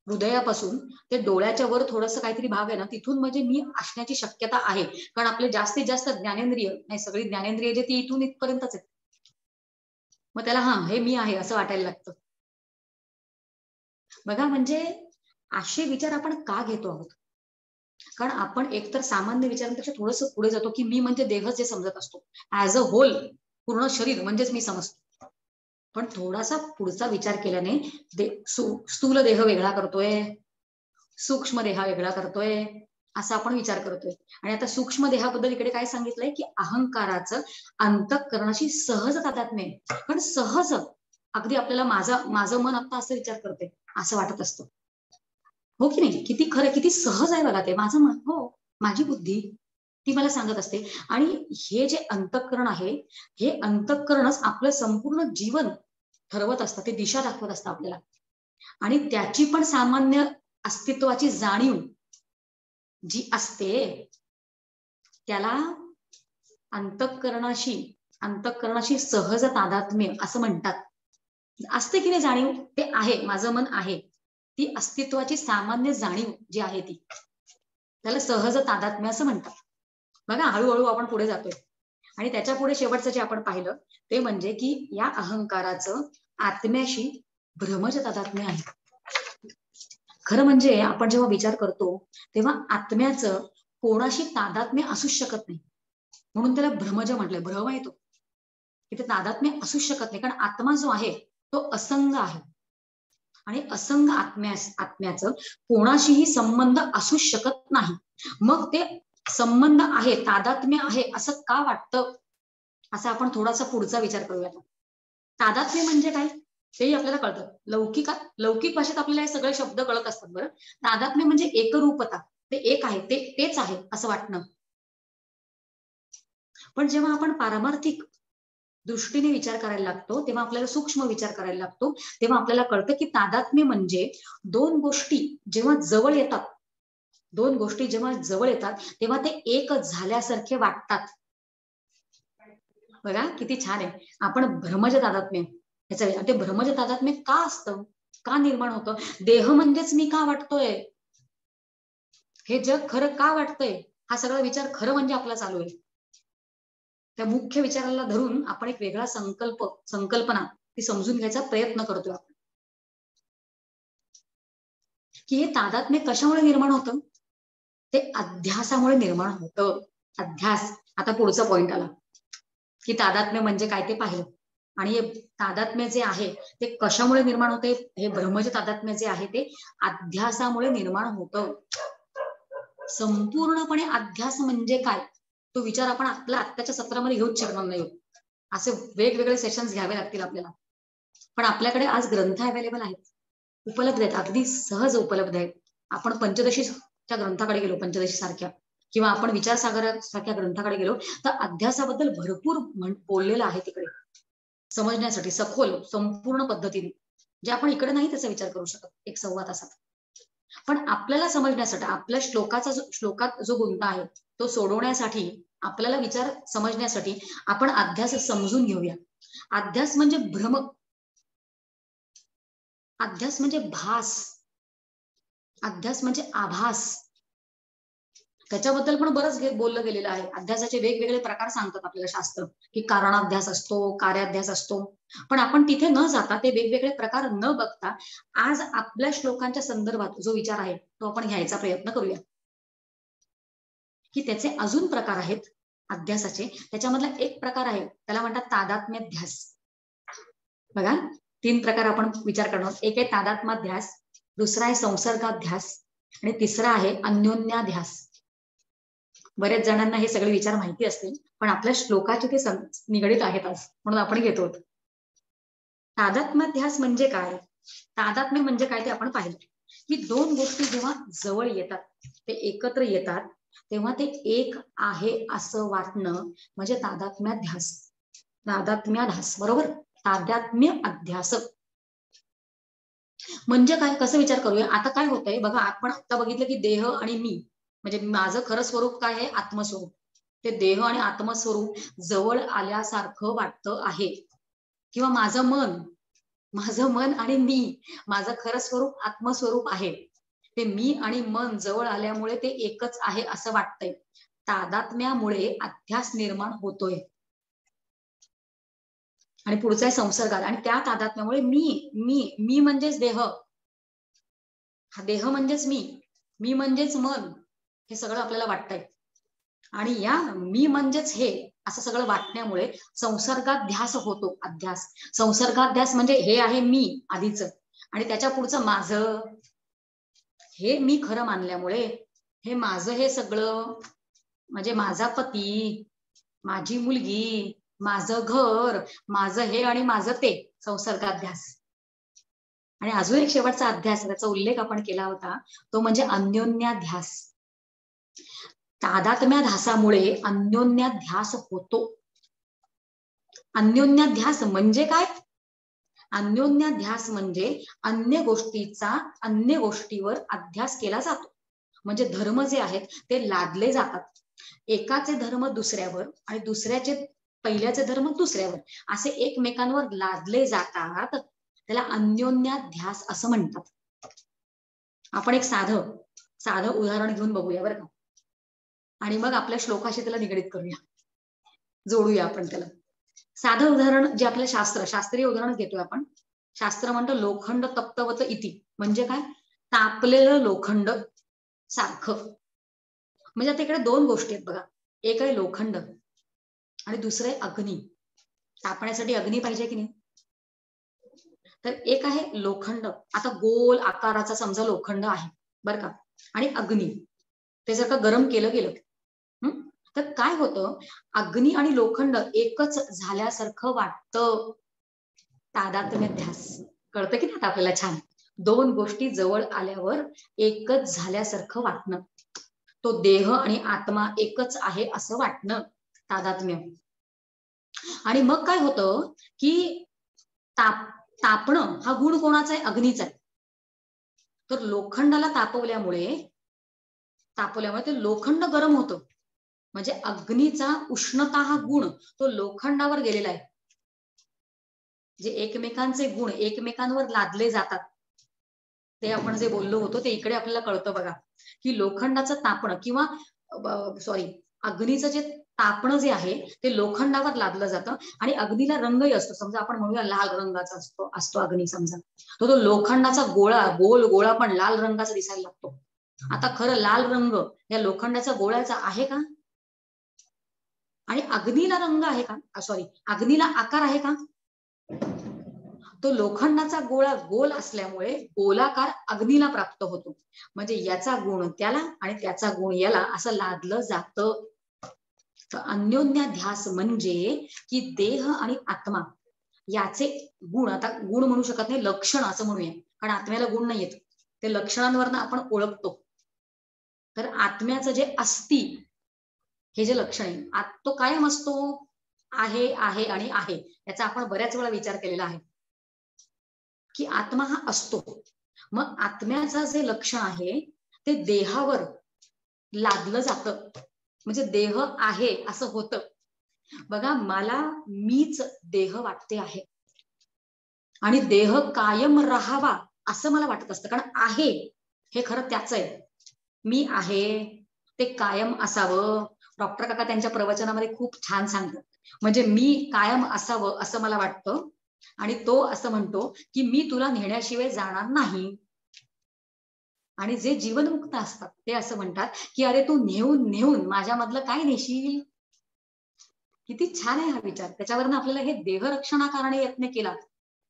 [SPEAKER 2] हृदयापासून ते डोळ्याच्या वर थोडस काहीतरी भाग आहे ना, तिथून म्हणजे मी असण्याची शक्यता आहे. कारण आपले जास्तीत जास्त ज्ञानेंद्रिय नाही, सगळी ज्ञानेंद्रिय जे ती इथून इथपर्यंतच आहे. मग त्याला हा हे मी आहे असं वाटायला लागतं. बघा म्हणजे असे विचार आपण का घेतो आहोत? कारण आपण एकतर सामान्य विचारांपेक्षा थोडस पुढे जातो, की मी म्हणजे देह जे समजत असतो, ऍज अ होल पूर्ण शरीर म्हणजेच मी समजतो. पण थोडासा पुढचा विचार केल्याने स्थूल देह वेगळा करतोय, सूक्ष्म देह वेगळा करतोय, असा आपण विचार करतोय. आणि आता सूक्ष्म देहाबद्दल इकडे काय सांगितलंय, की अहंकाराचं अंतःकरणाशी सहज तादात्म्य आहे. पण सहज अगदी आपल्याला माझं मन आता असं विचार करते असं वाटत असतं. हो की नाही? किती खरं, किती सहज आहे बघा ते. माझं मन, हो, माझी बुद्धी ती मला सांगत असते. आणि हे जे अंतःकरण आहे, हे अंतःकरणच आपलं संपूर्ण जीवन ठरवत असतं, ते दिशा दाखवत असतं आपल्याला. आणि त्याची पण सामान्य अस्तित्वाची जाणीव जी असते त्याला अंतःकरणाशी अंतःकरणाशी सहज तादात्म्य असं म्हणतात. असते की नाही जाणीव, ते आहे, माझं मन आहे, ती अस्तित्वाची सामान्य जाणीव जी आहे ती, त्याला सहज तादात्म्य असं म्हणतात. बघा हळूहळू आपण पुढे जातोय. आणि त्याच्या पुढे शेवटचं जे आपण पाहिलं ते म्हणजे की या अहंकाराचं आत्म्याशी भ्रमज तादात्म्य आहे. खरं म्हणजे आपण जेव्हा विचार करतो तेव्हा आत्म्याचं कोणाशी तादात्म्य असूच शकत नाही. म्हणून त्याला भ्रमज म्हटलंय. भ्रम आहे तो, इथे तादात्म्य असूच शकत नाही. कारण आत्मा जो आहे तो असंग आहे. आणि असंग आत्म्याचं कोणाशीही संबंध असूच शकत नाही. मग ते संबंध आहे, तादात्म्य आहे असं का वाटतं, असा आपण थोडासा पुढचा विचार करूया. तादात्म्य म्हणजे काय तेही आपल्याला कळतं. लौकिक भाषेत आपल्याला हे सगळे शब्द कळत असतात. बरं, तादात्म्य म्हणजे एकरूपता, ते एक आहे, तेच आहे असं वाटणं. पण जेव्हा आपण पारमार्थिक दृष्टीने विचार करायला लागतो, तेव्हा आपल्याला सूक्ष्म विचार करायला लागतो, तेव्हा आपल्याला कळतं की तादात्म्य म्हणजे दोन गोष्टी जेव्हा जवळ येतात, तेव्हा ते एक झाल्यासारखे वाटतात. बघा किती छान आहे. आपण भ्रमज तादात्म्य याचा ते भ्रमज तादात्म्य का असतं, का निर्माण होतं, देह म्हणजेच मी का वाटतोय, हे जग खरं का वाटतंय, हा सगळा विचार खरं म्हणजे आपला चालू आहे. त्या मुख्य विचाराला धरून आपण एक वेगळा संकल्पना ती समजून घ्यायचा प्रयत्न करतोय आपण, की हे तादात्म्य कशामुळे निर्माण होतं. ते अध्यासामुळे निर्माण होतं. अध्यास. आता पुढचा पॉइंट आला, की तादात्म्य म्हणजे काय ते पाहिलं. आणि हे तादात्म्य जे आहे ते कशामुळे निर्माण होते, हे भ्रमज तादात्म्य जे आहे ते अध्यासामुळे निर्माण होतं. संपूर्णपणे अध्यास म्हणजे काय तो विचार आपण आपल्या आत्ताच्या सत्रामध्ये घेऊच शकणार नाही. असे वेगवेगळे सेशन्स घ्यावे लागतील आपल्याला. पण आपल्याकडे आज ग्रंथ अवेलेबल आहेत, उपलब्ध आहेत, अगदी सहज उपलब्ध आहेत. आपण पंचदशीच्या ग्रंथाकडे गेलो, पंचदशी सारख्या, किंवा आपण विचारसागर सारख्या ग्रंथाकडे गेलो तर अध्यासाबद्दल भरपूर बोललेलं आहे तिकडे, समजण्यासाठी सखोल संपूर्ण पद्धतीने, जे आपण इकडे नाही त्याचा विचार करू शकत एक संवाद तासात. पण आपल्याला समजण्यासाठी, आपल्या श्लोकात जो गुंता आहे तो सोडवण्यासाठी, आपल्याला विचार समजण्यासाठी आपण अध्यास समजून घेऊया. अध्यास म्हणजे भ्रम, अध्यास म्हणजे भास, अध्यास म्हणजे आभास. त्याच्याबद्दल पण बरंच बोललं गेलेलं आहे. अध्यासाचे वेगवेगळे प्रकार सांगतात आपल्याला शास्त्र, की कारणाध्यास असतो, कार्याध्यास असतो. पण आपण तिथे न जाता, ते वेगवेगळे प्रकार न बघता, आज आपल्या श्लोकांच्या संदर्भात जो विचार आहे तो आपण घ्यायचा प्रयत्न करूया. की त्याचे अजून प्रकार आहेत अध्यासाचे. त्याच्यामधला एक प्रकार आहे त्याला म्हणतात तादात्म्यध्यास. बघा 3 प्रकार आपण विचार करणार. एक आहे तादात्म्याध्यास, दुसरा आहे संसर्गाध्यास आणि तिसरा आहे अन्योन्याध्यास. बरेच जणांना हे सगळे विचार माहिती असतील, पण आपल्या श्लोकाचे ते निगडित आहेत आज, म्हणून आपण घेतो. तादात्म्याध्यास म्हणजे काय, तादात्म्य म्हणजे काय ते आपण पाहिलं, की दोन गोष्टी जेव्हा जवळ येतात, ते एकत्र येतात, तेव्हा ते एक आहे असं वाटणं म्हणजे तादात्म्याध्यास. तादात्म्याध्यास बरोबर, तादात्म्य अध्यास म्हणजे काय, कसं विचार करूया. आता काय होतंय बघा, आपण आता बघितलं की देह आणि मी, म्हणजे माझं खरं स्वरूप काय आहे, आत्मस्वरूप. ते देह आणि आत्मस्वरूप जवळ आल्यासारखं वाटतं आहे. किंवा माझं मन, माझं मन आणि मी, माझं खरं स्वरूप आत्मस्वरूप आहे. ते मी आणि मन जवळ आल्यामुळे ते एकच आहे असं वाटतंय. तादात्म्यामुळे अध्यास निर्माण होतोय. आणि पुढचा आहे संसर्गात. आणि त्या तादात्म्यामुळे मी म्हणजेच देह, हा देह म्हणजेच मी म्हणजेच मन, हे सगळं आपल्याला वाटतंय. आणि या मी म्हणजेच हे असं सगळं वाटण्यामुळे संसर्गात ध्यास होतो. अध्यास, संसर्गाध्यास म्हणजे हे आहे मी आधीच, आणि त्याच्या पुढचं माझं, हे मी खरं मानल्यामुळे हे माझं, हे सगळं म्हणजे माझा पती, माझी मुलगी, माझं घर, माझं हे आणि माझं ते, संसर्गाध्यास. आणि अजून एक शेवटचा अध्यास, त्याचा उल्लेख आपण केला होता, तो म्हणजे अन्योन्याध्यास. तादात्म्याध्यासामुळे अन्योन्याध्यास होतो. अन्योन्याध्यास म्हणजे काय? अन्योन्याध्यास म्हणजे अन्य गोष्टीवर अध्यास केला जातो. म्हणजे धर्म जे आहेत ते लादले जातात. एकाचे धर्म दुसऱ्यावर आणि दुसऱ्याचे, पहिल्याचे धर्म दुसऱ्यावर, असे एकमेकांवर लादले जातात. त्याला अन्योन्याध्यास असं म्हणतात. आपण एक साधं उदाहरण घेऊन बघूया बरं का, आणि मग आपल्या श्लोकाशी त्याला निगडीत करूया, जोडूया आपण त्याला. साधं उदाहरण जे आपलं शास्त्रीय उदाहरण घेतोय आपण. शास्त्र म्हणतं लोखंड तप्तवत इति, म्हणजे काय? तापलेलं लोखंड सारखं. म्हणजे आता इकडे दोन गोष्टी आहेत बघा, एक आहे लोखंड आणि दुसरं आहे अग्नी. तापण्यासाठी अग्नी पाहिजे की नाही? तर एक आहे लोखंड, आता गोल आकाराचा समजा लोखंड आहे बरं का, आणि अग्नी, ते जर का गरम केलं गेलं, तर काय होतं, अग्नी आणि लोखंड एकच झाल्यासारखं वाटतं. तादात्म्याध्यास. कळतं की नाही आपल्याला? छान. दोन गोष्टी जवळ आल्यावर एकच झाल्यासारखं वाटणं, तो देह आणि आत्मा एकच आहे असं वाटणं, तादात्म्य. आणि मग काय होतं की तापणं हा गुण कोणाचा आहे? अग्नीचा आहे. तर लोखंडाला तापवल्यामुळे ते लोखंड गरम होतं. म्हणजे अग्नीचा उष्णता हा गुण तो लोखंडावर गेलेला आहे. जे एकमेकांचे गुण एकमेकांवर लादले जातात, ते आपण जे बोललो होतो ते इकडे आपल्याला कळतं बघा, की लोखंडाचं तापणं किंवा अग्नीचं जे तापणं जे आहे ते लोखंडावर लादलं जातं. आणि अग्नीला रंगही असतो, समजा आपण म्हणूया लाल रंगाचा असतो अग्नी, समजा तो लोखंडाचा गोल गोळा पण लाल रंगाचा दिसायला लागतो. आता खरं लाल रंग या लोखंडाच्या गोळ्याचा आहे का? आणि अग्नीला रंग आहे का? अग्नीला आकार आहे का? तो लोखंडाचा गोळा गोल असल्यामुळे गोलाकार अग्नीला प्राप्त होतो. म्हणजे याचा गुण त्याला आणि त्याचा गुण याला असं लादलं जातं. तर अन्योन्याध्यास म्हणजे की देह आणि आत्मा याचे गुण, आता गुण म्हणू शकत नाही, लक्षण असं म्हणूया, कारण आत्म्याला गुण नाही येत, ते लक्षणांवरनं आपण ओळखतो. तर आत्म्याचं जे अस्ति हे जे लक्षण आहे, तो कायम असतो, आहे आहे आणि आहे. याचा आपण बऱ्याच वेळा विचार केलेला आहे की आत्मा हा असतो. मग आत्म्याचं जे लक्षण आहे ते देहावर लादलं जातं, म्हणजे देह आहे असं होतं. बघा, मला मीच देह वाटते आहे आणि देह कायम राहावा असं मला वाटत असतं, कारण आहे हे खरं त्याच आहे. मी आहे ते कायम असावं. डॉक्टर काका त्यांच्या प्रवचनामध्ये खूप छान सांगतात, म्हणजे मी कायम असावं असं मला वाटतं. आणि तो असं म्हणतो की मी तुला नेण्याशिवाय जाणार नाही. आणि जे जीवनमुक्त असतात ते असं म्हणतात की अरे तू नेऊन नेऊन माझ्यामधलं काय नेशील. किती छान आहे हा विचार. त्याच्यावरनं आपल्याला हे देहरक्षणाकारणे यत्न केला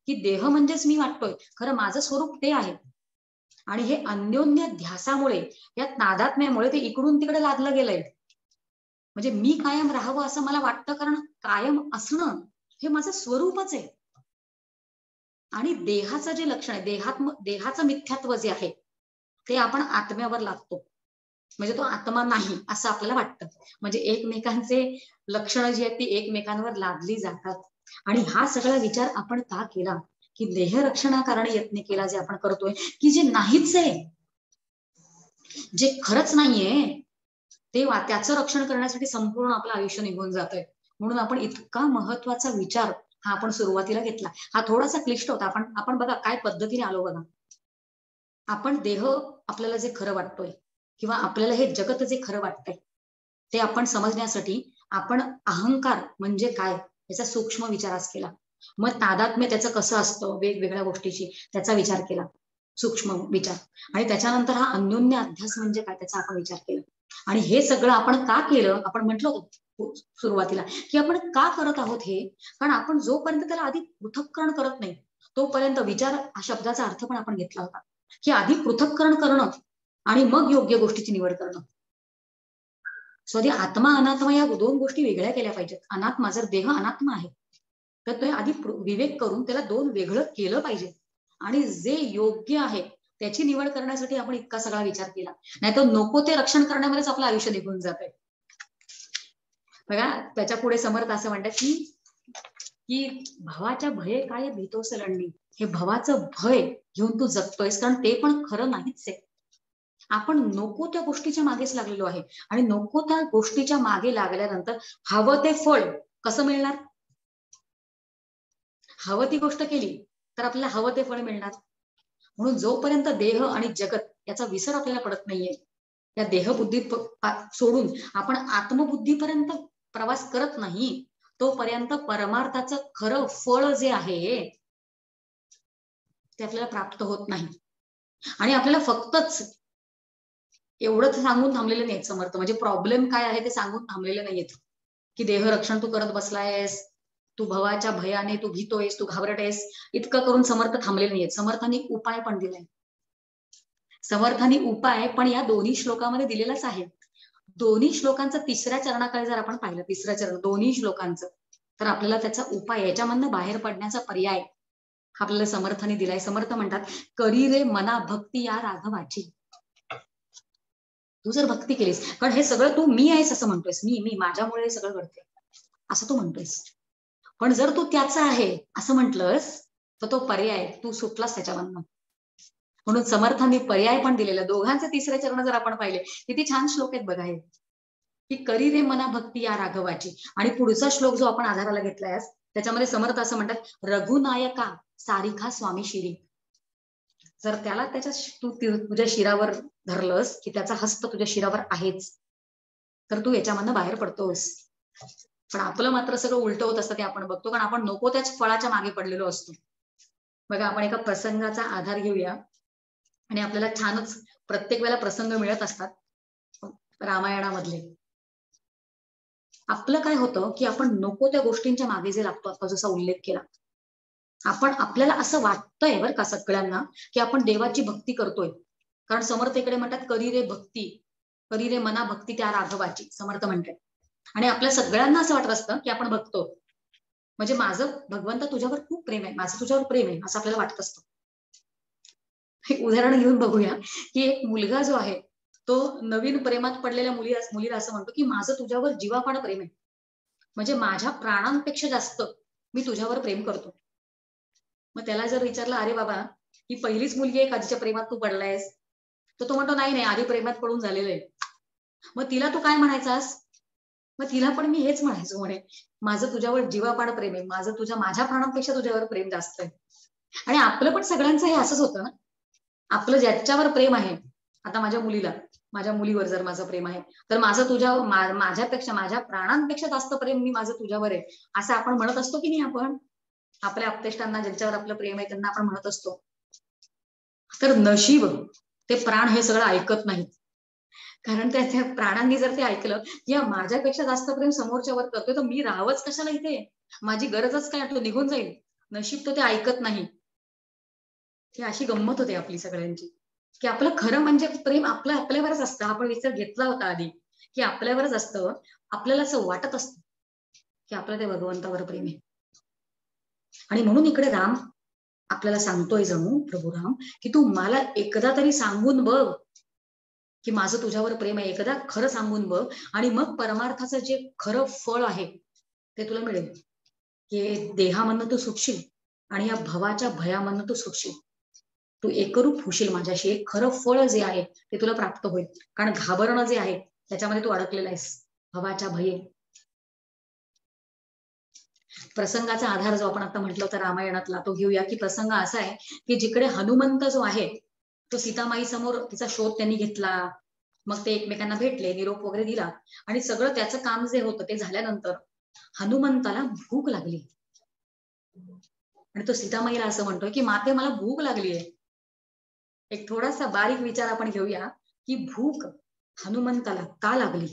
[SPEAKER 2] की देह म्हणजेच मी वाटतोय, खरं माझं स्वरूप ते आहे. आणि हे अन्योन्य ध्यासामुळे, या तादात्म्यामुळे ते इकडून तिकडे लादलं गेलंय. म्हणजे मी कायम राहावं असं मला वाटतं, कारण कायम असणं हे माझं स्वरूपच आहे. आणि देहाचं जे लक्षण आहे, देहाचं मिथ्यात्व जे आहे ते आपण आत्म्यावर लादतो, म्हणजे तो आत्मा नाही असं आपल्याला वाटतं. म्हणजे एकमेकांचे लक्षणं जी आहेत ती एकमेकांवर लादली जातात. आणि हा सगळा विचार आपण का केला, की देहरक्षणाकारणे यत्न केला जे आपण करतोय, की जे नाहीच आहे, जे खरंच नाहीये, ते त्याचं रक्षण करण्यासाठी संपूर्ण आपलं आयुष्य निघून जातंय. म्हणून आपण इतका महत्वाचा विचार हा आपण सुरुवातीला घेतला. हा थोडासा क्लिष्ट होता. आपण बघा काय पद्धतीने आलो बघा. आपण देह आपल्याला जे खरं वाटतोय किंवा आपल्याला हे जगत जे खरं वाटतंय ते आपण समजण्यासाठी आपण अहंकार म्हणजे काय याचा सूक्ष्म विचाराच केला. मग तादात्म्य त्याचं कसं असतं वेगवेगळ्या गोष्टीची त्याचा विचार केला, सूक्ष्म विचार. आणि त्याच्यानंतर हा अन्योन्य अध्यास म्हणजे काय त्याचा आपण विचार केला. आणि हे सगळं आपण का केलं, आपण म्हटलं होतं सुरुवातीला की आपण का करत आहोत हे, कारण आपण जोपर्यंत त्याला आधी पृथक्करण करत नाही तोपर्यंत विचार हा शब्दाचा अर्थ पण आपण घेतला होता की आधी पृथक्करण करणं आणि मग योग्य गोष्टीची निवड करणं. सो आत्मा अनात्मा या दोन गोष्टी वेगळ्या केल्या पाहिजेत. अनात्मा जर देह अनात्मा आहे तर ते आधी विवेक करून त्याला दोन वेगळं केलं पाहिजे आणि जे योग्य आहे त्याची निवड करण्यासाठी आपण इतका सगळा विचार केला. नाही तर नको ते रक्षण करण्यामध्येच आपलं आयुष्य निघून जात आहे. बघा त्याच्या पुढे समर्थ असं म्हणतात की की भवाच्या भये काय भीतोस लंडी. हे भवाचं भय घेऊन तू जगतोयस कारण ते पण खरं नाहीच आहे. आपण नको त्या गोष्टीच्या मागेच लागलेलो आहे आणि नको त्या गोष्टीच्या मागे लागल्यानंतर हवं ते फळ कसं मिळणार. हवं ती गोष्ट केली तर आपल्याला हवं ते फळ मिळणार. म्हणून जोपर्यंत देह आणि जगत याचा विसर आपल्याला पडत नाहीये, या देहबुद्धी सोडून आपण आत्मबुद्धीपर्यंत प्रवास करत नाही तोपर्यंत परमार्थाचं खरं फळ जे आहे ते आपल्याला प्राप्त होत नाही. आणि आपल्याला फक्तच एवढंच सांगून थांबलेले नाहीत समर्थ, म्हणजे प्रॉब्लेम काय आहे ते सांगून थांबलेले नाहीयेत की देह रक्षण तू करत बसलायस, तू भवाच्या भयाने तू भीतोयस, तू घाबरट आहेस, इतकं करून समर्थ थांबलेले नाहीयेत. समर्थांनी उपाय पण दिलाय. समर्थांनी उपाय पण या दोन्ही श्लोकामध्ये दिलेलाच आहे. दोन्ही श्लोकांचं तिसऱ्या चरणाकडे जर आपण पाहिलं, तिसऱ्या चरण दोन्ही श्लोकांचं, तर आपल्याला त्याचा उपाय याच्यामधनं बाहेर पडण्याचा पर्याय आपल्याला समर्थाने दिलाय. समर्थ म्हणतात करी रे मना भक्ती या राघवाची. तू जर भक्ती केलीस, कारण हे सगळं तू मी आहेस असं म्हणतोयस, मी माझ्यामुळे हे सगळं घडते असं तू म्हणतोयस, पण जर तू त्याचा आहे असं म्हटलंस तर तो पर्याय तू सुटलास त्याच्यावरनं. म्हणून समर्थांनी पर्याय पण दिलेला. दोघांचे तिसरे चरण जर आपण पाहिले किती छान श्लोक आहेत बघा हे, की करी रे मना भक्ती या राघवाची. आणि पुढचा श्लोक जो आपण आधाराला घेतलाय त्याच्यामध्ये समर्थ असं म्हणतात रघुनायका सारिखा स्वामी शिरी. जर त्याला त्याच्या तू तुझ्या शिरावर धरलंस की त्याचा हस्त तुझ्या शिरावर आहेच तर तू याच्यामधनं बाहेर पडतोस. पण आपलं मात्र सगळं उलट होत असतं ते आपण बघतो, कारण आपण नको त्याच फळाच्या मागे पडलेलो असतो. बघा आपण एका प्रसंगाचा आधार घेऊया आणि आपल्याला छानच प्रत्येक वेळेला प्रसंग मिळत असतात रामायणामधले. आपलं काय होतं की आपण नको त्या गोष्टींच्या मागे जे लागतो, आता जसा उल्लेख केला, आपण आपल्याला असं वाटतंय बरं का सगळ्यांना की आपण देवाची भक्ती करतोय, कारण समर्थ इकडे म्हणतात करी रे भक्ती, करी रे मना भक्ती त्या राघवाची, समर्थ म्हणतात. आणि आपल्या सगळ्यांना असं वाटत असतं की आपण बघतो म्हणजे माझं भगवंत तुझ्यावर खूप प्रेम आहे, माझं तुझ्यावर प्रेम आहे असं आपल्याला वाटत असतं. एक उदाहरण घेऊन बघूया की एक मुलगा जो आहे तो नवीन प्रेमात पडलेल्या मुलीला असं म्हणतो की माझं तुझ्यावर जीवापाड प्रेम आहे, म्हणजे माझ्या प्राणांपेक्षा जास्त मी तुझ्यावर प्रेम करतो. मग त्याला जर विचारलं अरे बाबा ही पहिलीच मुलगी आहे आधीच्या प्रेमात तू पडलायस, तर तो म्हणतो नाही नाही आधी प्रेमात पडून झालेलं आहे. मग तिला तू काय म्हणायचास, मग तिला पण मी हेच म्हणायचो म्हणे माझं तुझ्यावर जीवापाड प्रेम आहे, माझ्या प्राणांपेक्षा तुझ्यावर प्रेम जास्त आहे. आणि आपलं पण सगळ्यांचं हे असंच होतं ना, आपलं ज्याच्यावर प्रेम आहे, आता माझ्या मुलीवर जर माझं प्रेम आहे तर माझं तुझ्यावर माझ्या प्राणांपेक्षा जास्त प्रेम मी माझं तुझ्यावर आहे असं आपण म्हणत असतो की नाही. आपण आपल्या आपतेष्टांना ज्यांच्यावर आपलं प्रेम आहे त्यांना आपण म्हणत असतो. तर नशीब ते प्राण हे सगळं ऐकत नाहीत, कारण त्या प्राणांनी जर ते ऐकलं की माझ्यापेक्षा जास्त प्रेम समोरच्यावर करतोय तर मी राहावंच कशाला इथे, माझी गरजच काय, तो निघून जाईल. नशीब तो ते ऐकत नाही. ही अशी गंमत होते आपली सगळ्यांची की आपलं खरं म्हणजे प्रेम आपल्यावरच असतं. आपण विचार घेतला होता आधी की आपल्यावरच असतं. आपल्याला असं वाटत असतं की आपलं ते भगवंतावर प्रेम आहे. आणि म्हणून इकडे राम आपल्याला सांगतोय जणू प्रभू राम की तू मला एकदा तरी सांगून बघ की माझं तुझ्यावर प्रेम आहे, एकदा खरं सांगून बघ आणि मग परमार्थाचं जे खरं फळ आहे ते तुला मिळेल. की देहामधनं तू सुटशील आणि या भवाच्या भयामधनं तू सुटशील, तू एकरूप होशील माझ्याशी, एक खरं फळ जे आहे ते तुला प्राप्त होईल. कारण घाबरणं जे आहे त्याच्यामध्ये तू अडकलेला आहेस भवाच्या भये. प्रसंगाचा आधार जो आपण आता म्हटलं होता रामायणातला तो घेऊया, की प्रसंग असा आहे की जिकडे हनुमंत जो आहे तो सीतामाई समोर तिचा शोध त्यांनी घेतला, मग ते एकमेकांना भेटले, निरोप वगैरे दिला आणि सगळं त्याचं काम जे होतं ते झाल्यानंतर हनुमंताला भूक लागली आणि तो सीतामाईला असं म्हणतोय की माते मला भूक लागली आहे. एक थोडासा बारीक विचार आपण घेऊया की भूक हनुमंताला का लागली.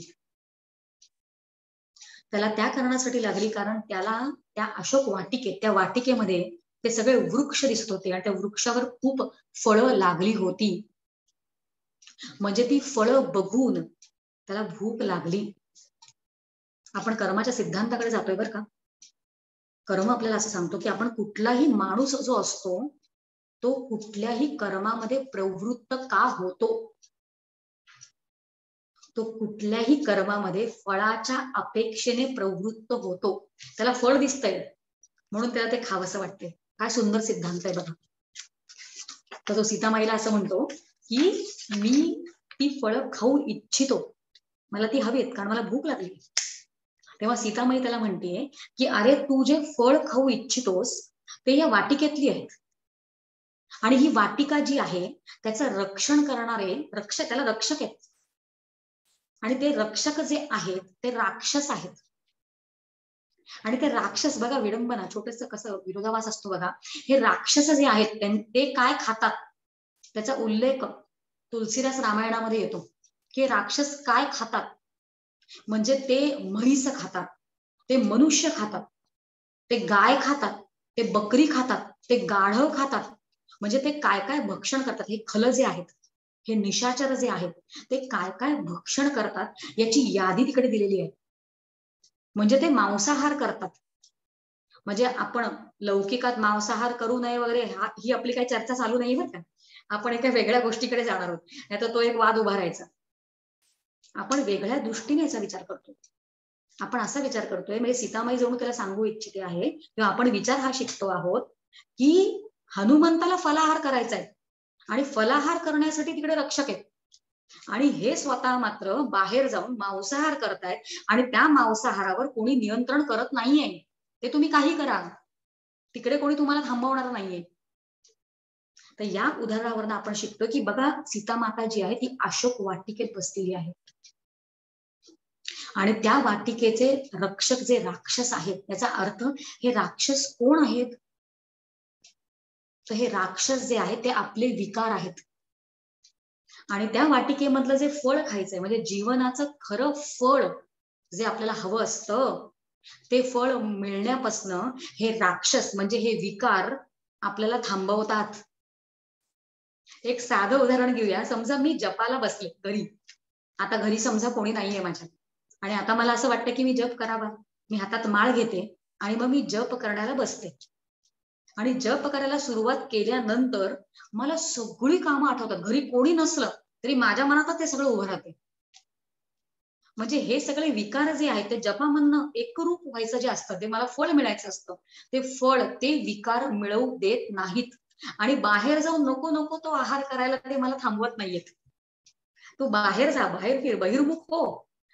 [SPEAKER 2] त्याला त्या कारणासाठी लागली कारण त्याला त्या अशोक वाटिकेत, त्या वाटिकेमध्ये ते सगळे वृक्ष दिसत होते आणि त्या वृक्षावर खूप फळं लागली होती. म्हणजे ती फळं बघून त्याला भूक लागली. आपण कर्माच्या सिद्धांताकडे जातोय बरं का. कर्म आपल्याला असं सांगतो की आपण कुठलाही माणूस जो असतो तो कुठल्याही कर्मामध्ये प्रवृत्त का होतो, तो कुठल्याही कर्मामध्ये फळाच्या अपेक्षेने प्रवृत्त होतो. त्याला फळ दिसतंय म्हणून त्याला ते खावंसं वाटते. काय सुंदर सिद्धांत आहे बघा. तर तो सीतामाईला असं म्हणतो की मी ती फळं खाऊ इच्छितो, मला ती हवीत कारण मला भूक लागली. तेव्हा सीतामाई त्याला म्हणते की अरे तू जे फळ खाऊ इच्छितोस ते या वाटिकेतली आहेत आणि ही वाटिका जी आहे त्याचं रक्षण करणारे त्याला रक्षक आहेत आणि ते रक्षक जे आहेत ते राक्षस आहेत. आणि ते राक्षस बघा, विडंबना, छोटस कसं विरोधाभास असतो बघा. हे राक्षस जे आहेत ते काय खातात त्याचा उल्लेख तुलसीदास रामायणामध्ये येतो की राक्षस काय खातात. म्हणजे ते म्हैस खातात, ते मनुष्य खातात, ते गाय खातात, ते बकरी खातात, ते गाढव खातात. म्हणजे ते काय काय भक्षण करतात. हे खल जे आहेत, हे निशाचर जे आहेत ते काय काय भक्षण करतात याची यादी तिकडे दिलेली आहे. म्हणजे ते मांसाहार करतात. म्हणजे आपण लौकिकात मांसाहार करू नये वगैरे ही आपली काही चर्चा चालू नाही बरं का. आपण एका वेगळ्या गोष्टीकडे जाणार आहोत, नाही तर तो एक वाद उभा राहायचा. आपण वेगळ्या दृष्टीने याचा विचार करतो. आपण असा विचार करतोय, म्हणजे सीतामाई जणू त्याला सांगू इच्छिते आहे किंवा आपण विचार हा शिकतो आहोत की हनुमंताला फलाहार करायचा आहे आणि फलाहार करण्यासाठी तिकडे रक्षक आहेत आणि हे स्वतः मात्र बाहेर जाऊन मांसाहार करतायत आणि त्या मांसाहारावर कोणी नियंत्रण करत नाहीये. ते तुम्ही काही करा, तिकडे कोणी तुम्हाला थांबवणार नाहीये. तर या उदाहरणावरून आपण शिकतो की बघा सीतामाता जी आहे ती अशोक वाटिकेत बसलेली आहे आणि त्या वाटिकेचे रक्षक जे राक्षस आहेत, याचा अर्थ हे राक्षस कोण आहेत. तर हे राक्षस जे आहेत ते आपले विकार आहेत आणि त्या वाटिकेमधलं जे फळ खायचंय म्हणजे जीवनाचं खरं फळ जे आपल्याला हवं असतं ते फळ मिळण्यापासनं हे राक्षस म्हणजे हे विकार आपल्याला थांबवतात. एक साधं उदाहरण घेऊया. समजा मी जपाला बसले घरी, आता घरी समजा कोणी नाहीये माझ्या आणि आता मला असं वाटतं की मी जप करावा. मी हातात माळ घेते आणि मग मी जप करण्याला बसते आणि जप करायला सुरुवात केल्यानंतर मला सगळी कामं आठवतात. घरी कोणी नसलं तरी माझ्या मनात ते सगळं उभं राहते. म्हणजे हे सगळे विकार जे आहेत ते जपामधनं एकरूप व्हायचं जे असतं ते मला फळ मिळायचं असतं, ते फळ ते विकार मिळवू देत नाहीत आणि बाहेर जाऊन नको नको तो आहार करायला ते मला थांबवत नाहीयेत. तू बाहेर जा, बाहेर फिर, बहिर्मुख हो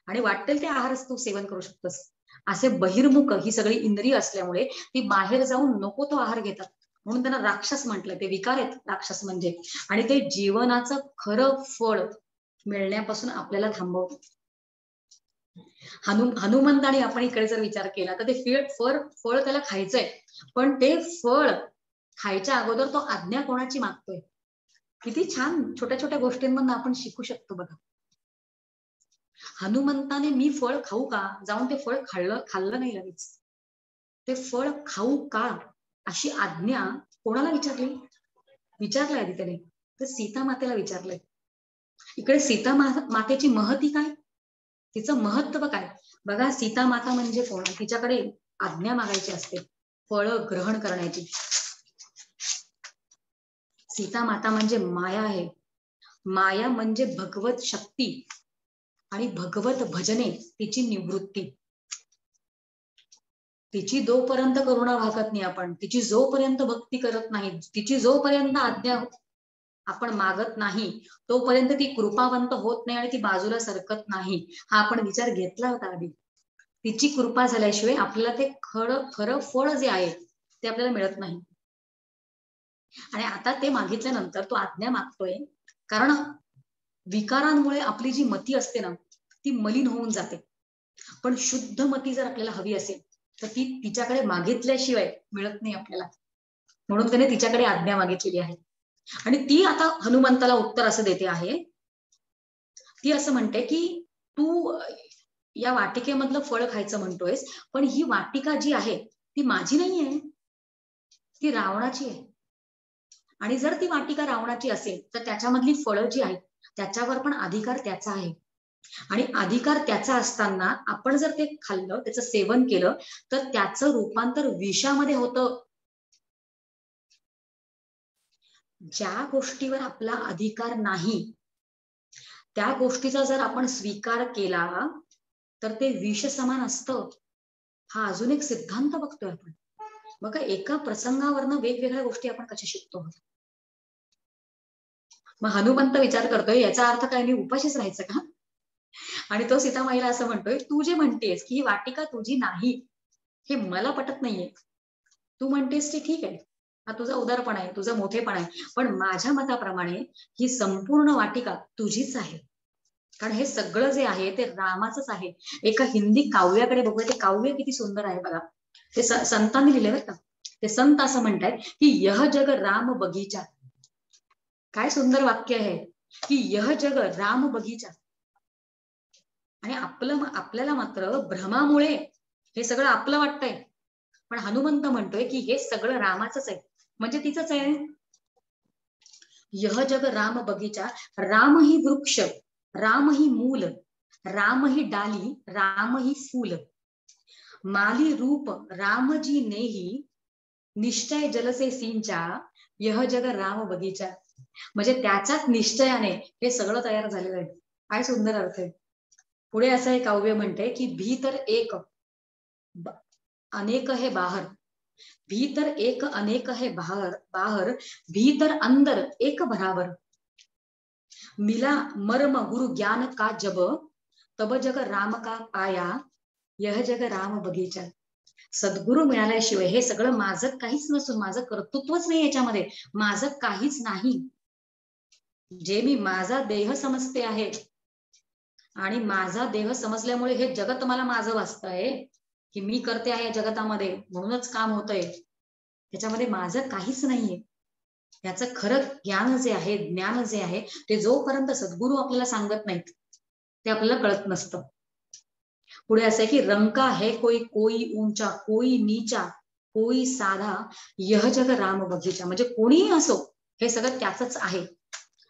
[SPEAKER 2] आणि वाटेल ते आहार तू सेवन करू शकतोस. असे बहिर्मुख ही सगळी इंद्रिय असल्यामुळे ती बाहेर जाऊन नको तो आहार घेतात. म्हणून त्यांना राक्षस म्हटलं. ते विकार आहेत राक्षस म्हणजे. आणि ते जीवनाचं खरं फळ मिळण्यापासून आपल्याला थांबवतात. हनुमंताने आपण इकडे जर विचार केला तर ते फळ त्याला खायचंय, पण ते फळ खायच्या अगोदर तो आज्ञा कोणाची मागतोय. किती छान छोट्या छोट्या गोष्टींमधून आपण शिकू शकतो बघा. हनुमंताने मी फळ खाऊ का जाऊन ते फळ खाल्लं नाही लगेच. ते फळ खाऊ का अशी आज्ञा कोणाला विचारली, विचारलंय आधी त्याने तर सीता मातेला विचारलंय. इकडे सीता मातेची महती काय, तिचं महत्व काय बघा. सीता माता म्हणजे कोण, तिच्याकडे आज्ञा मागायची असते, फळ ग्रहण करण्याची. सीता माता म्हणजे माया आहे. माया म्हणजे भगवत शक्ती आणि भगवत भजने तिची निवृत्ती. तिची जोपर्यंत करुणा भागत नाही आपण, तिची जोपर्यंत भक्ती करत नाही, तिची जोपर्यंत आज्ञा आपण मागत नाही तोपर्यंत ती कृपावंत होत नाही आणि ती बाजूला सरकत नाही. हा आपण विचार घेतला होता आधी. तिची कृपा झाल्याशिवाय आपल्याला ते खरं फळ जे आहे ते आपल्याला मिळत नाही. आणि आता ते मागितल्यानंतर तो आज्ञा मागतोय, कारण विकारांमुळे आपली जी मती असते ना ती मलिन होऊन जाते. पण शुद्ध मती जर आपल्याला हवी असेल तर ती तिच्याकडे मागितल्याशिवाय मिळत नाही आपल्याला. म्हणून त्याने तिच्याकडे आज्ञा मागितलेली आहे. आणि ती आता हनुमंताला उत्तर असं देते आहे, ती असं म्हणते की तू या वाटिकेमधलं फळ खायचं म्हणतोयस, पण ही वाटिका जी आहे ती माझी नाहीये, ती रावणाची आहे. आणि जर ती वाटिका रावणाची असेल तर त्याच्यामधली फळं जी आहेत त्याच्यावर पण अधिकार त्याचा आहे. आणि अधिकार त्याचा असताना आपण जर ते खाल्लं, त्याचं सेवन केलं, तर त्याचं रूपांतर विषामध्ये होतं. ज्या गोष्टीवर आपला अधिकार नाही त्या गोष्टीचा जर आपण स्वीकार केला तर ते विष समान असतं. हा अजून एक सिद्धांत बघतोय आपण. बघा, एका प्रसंगावरनं वेगवेगळ्या गोष्टी आपण कशा शिकतो. मग हनुमंत विचार करतोय, याचा अर्थ काय मी उपाशीच राहायचं का? आणि तो सीतामाईला असं म्हणतोय, तू जे म्हणतेस की ही वाटिका तुझी नाही हे मला पटत नाहीये. तू म्हणतेस ते ठीक आहे, हा तुझा उदारपण आहे, तुझं मोठेपण आहे, पण माझ्या मताप्रमाणे ही संपूर्ण वाटिका तुझीच आहे. कारण हे सगळं जे आहे ते रामाचंच आहे. एका हिंदी काव्याकडे बघूया, ते काव्य किती सुंदर आहे बघा. ते संतांनी लिहिले बरं का. ते संत असं म्हणतात की यह जग राम बगीचा. काय सुंदर वाक्य आहे की यह जग राम बगीचा. आणि आपल्याला मात्र भ्रमामुळे हे सगळं आपलं वाटतंय. पण हनुमंत म्हणतोय की हे सगळं रामाचंच आहे, म्हणजे तिचंच आहे. यह जग राम बगीचा, राम ही वृक्ष, राम ही मूल, राम ही डाली, राम ही फूल, माली रूप राम जी नेही, निश्चय जलसे सिंचा, यह जग राम बगीचा. म्हणजे त्याच्याच निश्चयाने हे सगळं तयार झालेलं आहे. काय सुंदर अर्थ आहे. पुढे असं हे काव्य म्हणते की भीतर एक अनेक है बाहर, भीतर एक अनेक है बाहर, बाहर भीतर अंदर एक बराबर, मिला मर्म गुरु ज्ञान का जब, तब जग राम का पाया, यह जग राम बगीचा. सद्गुरु मिळाल्याशिवाय हे सगळं माझं काहीच नसून, माझं कर्तृत्वच नाही याच्यामध्ये, माझं काहीच नाही. जे मी माझा देह समजते आहे आणि माझा देह समजल्यामुळे हे जगत मला माझं वाचतंय की मी करते आहे या जगतामध्ये, म्हणूनच काम होतंय. त्याच्यामध्ये माझं काहीच नाहीये. याचं खरं ज्ञान जे आहे, ज्ञान जे आहे ते जोपर्यंत सद्गुरू आपल्याला सांगत नाहीत ते आपल्याला कळत नसतं. पुढे असं आहे की रंका है कोई कोई ऊंचा, कोई नीचा, कोई साधा, यह जग राम बगीचा. म्हणजे कोणीही असो हे सगळं त्याचंच आहे.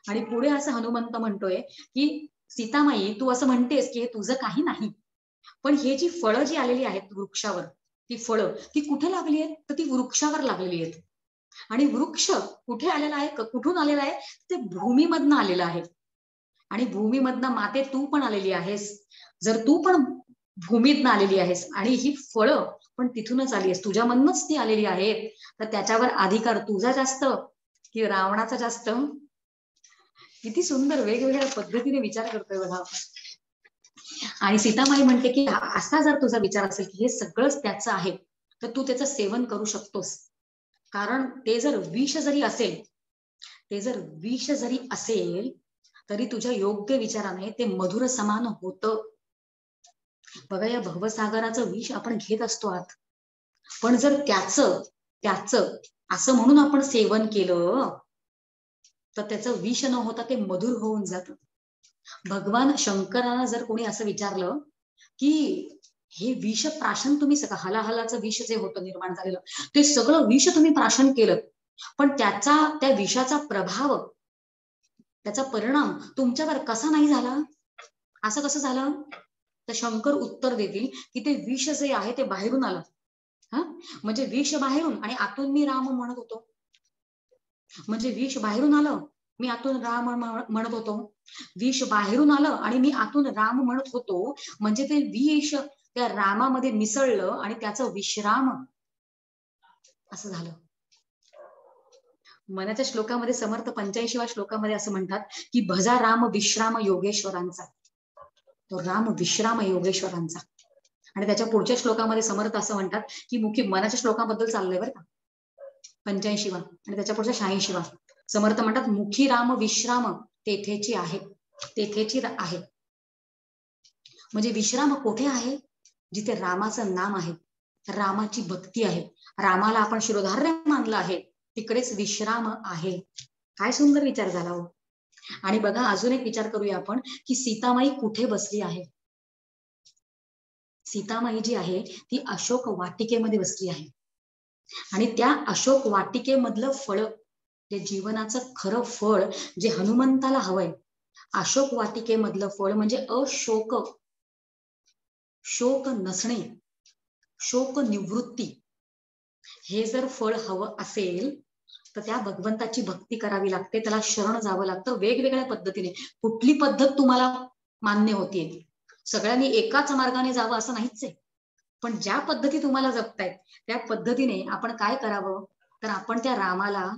[SPEAKER 2] आणि पुढे असं हनुमंत म्हणतोय की सीतामाई, तू असं म्हणतेस की हे तुझं काही नाही, पण हे जी फळं जी आलेली आहेत वृक्षावर, ती फळं ती कुठे लागली आहेत, तर ती वृक्षावर लागलेली आहेत. आणि वृक्ष कुठे आलेला आहे, कुठून आलेला आहे, ते भूमीमधनं आलेलं आहे. आणि भूमीमधनं माते तू पण आलेली आहेस. जर तू पण भूमीतनं आलेली आहेस आणि ही फळं पण तिथूनच आली आहेस, तुझ्यामधनच ती आलेली आहेत, तर त्याच्यावर अधिकार तुझा जास्त की रावणाचा जास्त? किती सुंदर वेगवेगळ्या पद्धतीने विचार करतोय बघा. आणि सीतामाई म्हणते की असा जर तुझा विचार असेल की हे सगळंच त्याचं आहे तर तू त्याचं सेवन करू शकतोस. कारण ते जर विष जरी असेल, ते जर विष जरी असेल तरी तुझ्या योग्य विचाराने ते मधुर समान होतं. बघा, या भवसागराचं विष आपण घेत असतो आत, पण जर त्याचं असं म्हणून आपण सेवन केलं तर त्याचं विष न होता ते मधुर होऊन जातं. भगवान शंकरांना जर कोणी असं विचारलं की हे विष प्राशन तुम्ही सगळं, हलाहलाचं विष जे होतं निर्माण झालेलं ते सगळं विष तुम्ही प्राशन केलं, पण त्या विषाचा प्रभाव, त्याचा परिणाम तुमच्यावर कसा नाही झाला, असं कसं झालं? तर शंकर उत्तर देतील की ते विष जे आहे ते बाहेरून आलं. म्हणजे विष बाहेरून आणि आतून मी राम म्हणत होतो. म्हणजे विष बाहेरून आलं, मी आतून राम म्हणत होतो. विष बाहेरून आलं आणि मी आतून राम म्हणत होतो, म्हणजे ते विष त्या रामामध्ये मिसळलं आणि त्याचं विश्राम असं झालं. मनाच्या श्लोकामध्ये समर्थ 85व्या श्लोकामध्ये असं म्हणतात की भजा राम विश्राम योगेश्वरांचा. तो राम विश्राम योगेश्वरांचा. आणि त्याच्या पुढच्या श्लोकामध्ये समर्थ असं म्हणतात की मुखी मनाच्या श्लोकाबद्दल चाललंय बरं का, 85वा आणि त्याच्या पुढच्या 86वा. समर्थ म्हणतात मुखी राम विश्राम तेथेची आहे, तेथेची आहे. म्हणजे विश्राम कुठे आहे? जिथे रामाचं नाम आहे, रामाची भक्ती आहे, रामाला आपण शिरोधार्य मानलं आहे, तिकडेच विश्राम आहे. काय सुंदर विचार झाला हो. आणि बघा अजून एक विचार करूया आपण की सीतामाई कुठे बसली आहे. सीतामाई जी आहे ती अशोक वाटिकेमध्ये बसली आहे आणि त्या अशोक वाटिकेमधलं फळ, जे जीवनाचं खरं फळ जे हनुमंताला हवंय, अशोक वाटिकेमधलं फळ म्हणजे अशोक, शोक नसणे, शोक निवृत्ती. हे जर फळ हवं असेल तर त्या भगवंताची भक्ती करावी लागते, त्याला शरण जावं लागतं वेगवेगळ्या पद्धतीने. कुठली पद्धत तुम्हाला मान्य होतीये? सगळ्यांनी एकाच मार्गाने जावं असं नाहीच आहे, पण ज्या पद्धती तुम्हाला जपतायत त्या पद्धतीने आपण काय करावं, तर आपण त्या रामाला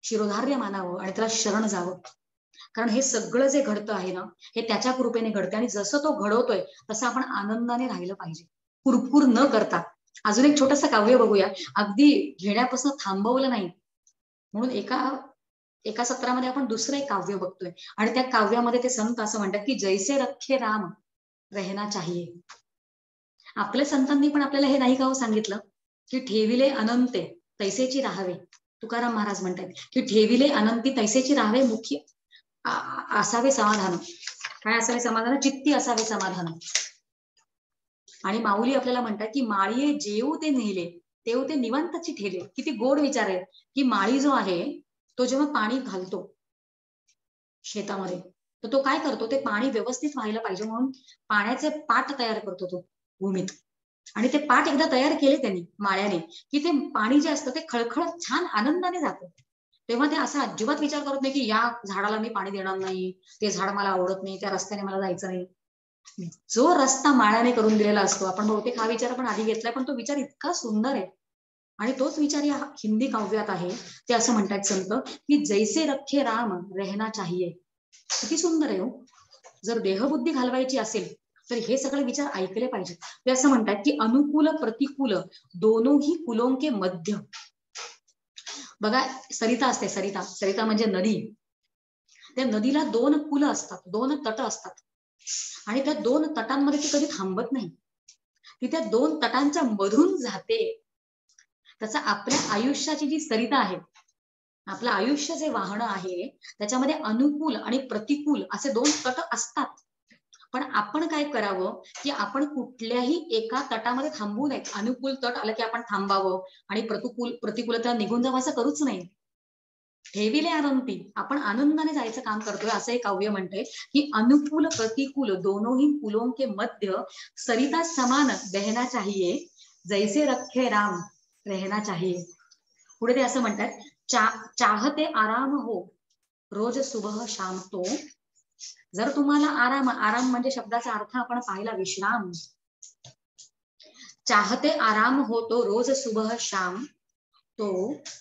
[SPEAKER 2] शिरोधार्य मानावं आणि त्याला शरण जावं. कारण हे सगळं जे घडतं आहे ना, हे त्याच्या कृपेने घडते आणि जसं तो घडवतोय तसं आपण आनंदाने राहिलं पाहिजे, कुरकुर न करता. अजून एक छोटस काव्य बघूया, अगदी घेण्यापासून थांबवलं नाही म्हणून एका सत्रामध्ये आपण दुसरं एक काव्य बघतोय आणि त्या काव्यामध्ये ते संत असं म्हणतात की जैसे रखे राम रहना चाहिए. आपल्या संतांनी पण आपल्याला हे नाही का हो सांगितलं की ठेविले अनंते तैसेची राहावे. तुकाराम महाराज म्हणतात की ठेविले अनंती तैसेची राहावे, मुख्य असावे समाधान. काय असावे समाधान? चित्ती असावे समाधान. आणि माऊली आपल्याला म्हणतात की माळीये जेऊ ते नेले तेव ते निवांताची ठेले. किती गोड विचार आहे की माळी जो आहे तो जेव्हा पाणी घालतो शेतामध्ये तर तो काय करतो, ते पाणी व्यवस्थित व्हायला पाहिजे म्हणून पाण्याचे पाट तयार करतो तो भूमीत. आणि ते पाट एकदा तयार केले त्यांनी माळ्याने की ते पाणी जे असतं ते खळखळत छान आनंदाने जातं. तेव्हा ते असा अजिबात विचार करत नाही की या झाडाला मी पाणी देणार नाही, ते झाड मला आवडत नाही, त्या रस्त्याने मला जायचं नाही. जो रस्ता माळ्याने करून दिलेला असतो, आपण बहुतेक हा विचार आपण आधी घेतलाय पण तो विचार इतका सुंदर आहे. आणि तोच विचार या हिंदी काव्यात आहे. ते असं म्हणतात संत की जैसे रखे राम रहना चाहिए. किती सुंदर आहे हो. जर देहबुद्धी घालवायची असेल तर हे सगळे विचार ऐकले पाहिजेत. ते असं म्हणतात की अनुकूल प्रतिकूल दोनोही कुलों के मध्य. बघा सरिता असते, सरिता, सरिता म्हणजे नदी. त्या नदीला दोन कुल असतात, दोन तट असतात आणि त्या दोन तटांमध्ये ती कधी थांबत नाही, ती त्या दोन तटांच्या मधून जाते. त्याचा आपल्या आयुष्याची जी सरिता आहे, आपलं आयुष्य जे वाहन आहे त्याच्यामध्ये अनुकूल आणि प्रतिकूल असे दोन तट असतात. पण आपण काय करावं की आपण कुठल्याही एका तटामध्ये थांबू नये. अनुकूल तट आलं की आपण थांबावं आणि प्रतिकूलता निघून जावं असं करूच नाही. ठेविले आनंदी, आपण आनंदाने जायचं काम करतोय असं एक काव्य म्हणतंय की अनुकूल प्रतिकूल दोनों ही कुलों के मध्य सरिता समान बहना चाहिए, जैसे रखे राम रहना चाहिए. पुढे ते असं म्हणतात चाहते आराम हो रोज सुबह शाम तो. जर तुम्हाला आराम, आराम म्हणजे शब्दाचा अर्थ आपण पाहिला विश्राम. चाहते आराम हो तो रोज सुबह शाम तो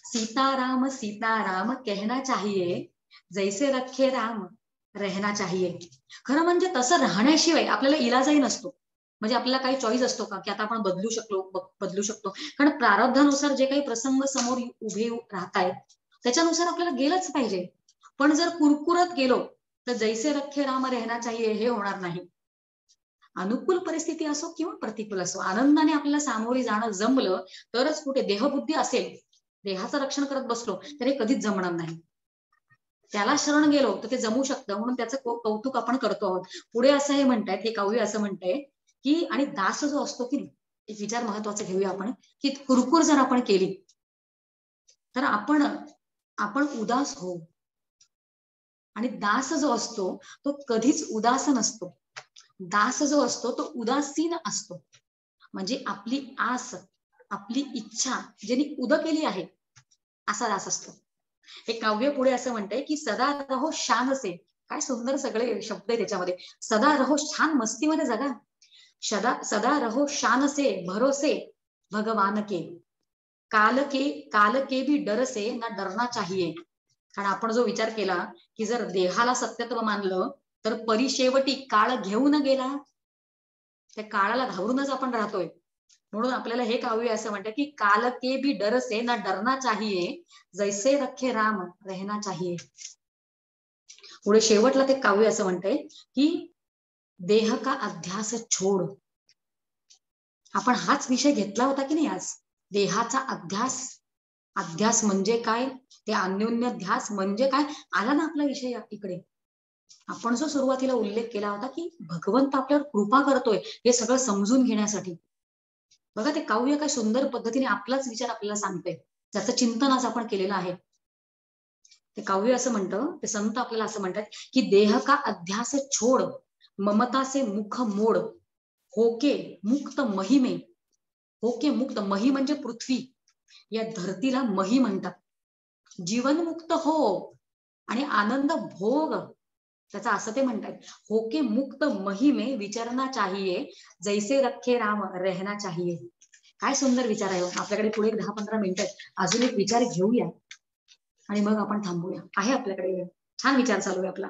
[SPEAKER 2] सीताराम सीताराम कहना चाहिए, जैसे रखे राम रहना चाहिए. खरं म्हणजे तसं राहण्याशिवाय आपल्याला इलाजही नसतो. म्हणजे आपल्याला काही चॉईस असतो का की आता आपण बदलू शकतो. कारण प्रारब्धानुसार जे काही प्रसंग समोर उभे राहतायत त्याच्यानुसार आपल्याला गेलंच पाहिजे. पण जर कुरकुरत गेलो तर जैसे रखे राम रहना चाहिए हे होणार नाही. अनुकूल परिस्थिती असो किंवा प्रतिकूल असो, आनंदाने आपल्याला सामोरे जाणं जमलं तरच. कुठे देहबुद्धी असेल, देहाचं रक्षण करत बसलो तर हे कधीच जमणार नाही. त्याला शरण गेलो तर ते जमू शकतं, म्हणून त्याचं कौतुक आपण करतो आहोत. पुढे असं हे म्हणतायत, हे काव्य असं म्हणतंय की आणि दास जो असतो की एक विचार महत्वाचा घेऊया आपण की कुरकुर जर आपण केली तर आपण उदास होऊ. आणि दास जो असतो तो कधीच उदास नसतो. दास जो असतो तो उदासीन असतो. म्हणजे आपली आस, आपली इच्छा ज्यांनी उद केली आहे असा दास असतो. हे काव्य पुढे असं म्हणतंय की सदा रहो शान से. काय सुंदर सगळे शब्द आहे त्याच्यामध्ये. सदा रहो, छान मस्तीमध्ये जगा. सदा रहो शान से भरोसे भगवान के. काल के भी डर से ना डरना चाहिए. कारण आपण जो विचार केला की जर देहाला सत्यत्व मानलं तर परिशेवटी काळ घेऊन गेला. त्या काळाला घाबरूनच आपण राहतोय. म्हणून आपल्याला हे काव्य असं म्हणतात की काल के भी डर से ना डरना चाहिए, जैसे रखे राम रहना चाहिए. पुढे शेवटला ते काव्य असं म्हणतंय की देह का अध्यास छोड. आपण हाच विषय घेतला होता की नाही आज, देहाचा अध्यास. अध्यास म्हणजे काय, ते अन्योन्य ध्यास म्हणजे काय, आला ना आपला विषय इकडे. आपण जो सुरुवातीला उल्लेख केला होता की भगवंत आपल्यावर कृपा करतोय हे सगळं समजून घेण्यासाठी. बघा ते काव्य काय सुंदर पद्धतीने आपलाच विचार आपल्याला सांगतंय, त्याचं चिंतन आज आपण केलेलं आहे. ते काव्य असं म्हणतं, ते संत आपल्याला असं म्हणतात की देह का अध्यास छोड, ममता से मुख मोड, होके मुक्त महिमे. होके मुक्त, मही म्हणजे पृथ्वी, या धरतीला मही म्हणतात. जीवनमुक्त हो आणि आनंद भोग, त्याचा असं ते म्हणतात. होके मुक्त महिमे विचरना चाहिए, जैसे रखे राम रहना चाहिए. काय सुंदर विचार आहे. आपल्याकडे पुढे 10-15 मिनिटं अजून एक विचार घेऊया आणि मग आपण थांबूया. आहे आपल्याकडे वेळ, छान विचार चालू आहे आपला.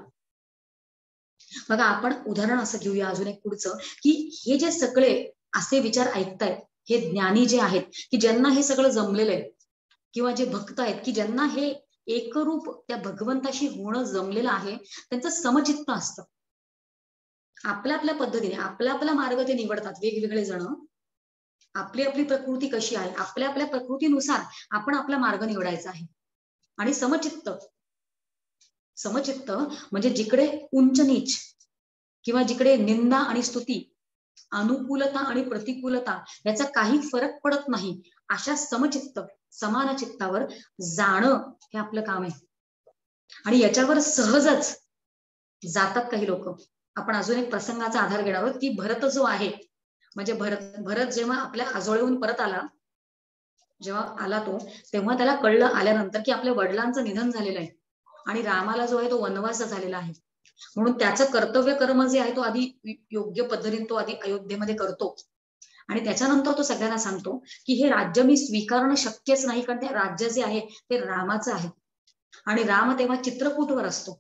[SPEAKER 2] बघा आपण उदाहरण असं घेऊया अजून एक पुढचं, की हे जे सगळे असे विचार ऐकतायत, हे ज्ञानी जे आहेत की ज्यांना हे सगळं जमलेलं आहे, किंवा जे भक्त आहेत की ज्यांना हे एकरूप त्या भगवंताशी होणं जमलेलं आहे, त्यांचं समचित्त असतं. आपल्या आपल्या पद्धतीने आपला आपला मार्ग ते निवडतात. वेगवेगळे जण आपली आपली प्रकृती कशी आहे, आपल्या आपल्या प्रकृतीनुसार आपण आपला मार्ग निवडायचा आहे. आणि समचित्त, समचित्त म्हणजे जिकडे उंच नीच किंवा जिकडे निंदा आणि स्तुती, अनुकूलता आणि प्रतिकूलता याचा काही फरक पडत नाही, अशा समचित्त समान चित्तावर जाणं हे आपलं काम आहे. आणि याच्यावर सहजच जातात काही लोक. आपण अजून एक प्रसंगाचा आधार घेणार आहोत की भरत जो आहे, म्हणजे भरत जेव्हा आपल्या आजोळेहून परत आला, जेव्हा आला तो, तेव्हा त्याला कळलं आल्यानंतर की आपल्या वडिलांचं निधन झालेलं आहे आणि रामाला जो आहे तो वनवास झालेला आहे. म्हणून त्याचं कर्तव्य कर्म जे आहे तो आधी योग्य पद्धतीने तो आधी अयोध्येमध्ये करतो. आणि त्याच्यानंतर तो सगळ्यांना सांगतो की हे राज्य मी स्वीकारणं शक्यच नाही, कारण ते राज्य जे आहे ते रामाचं आहे. आणि राम तेव्हा चित्रकूटवर असतो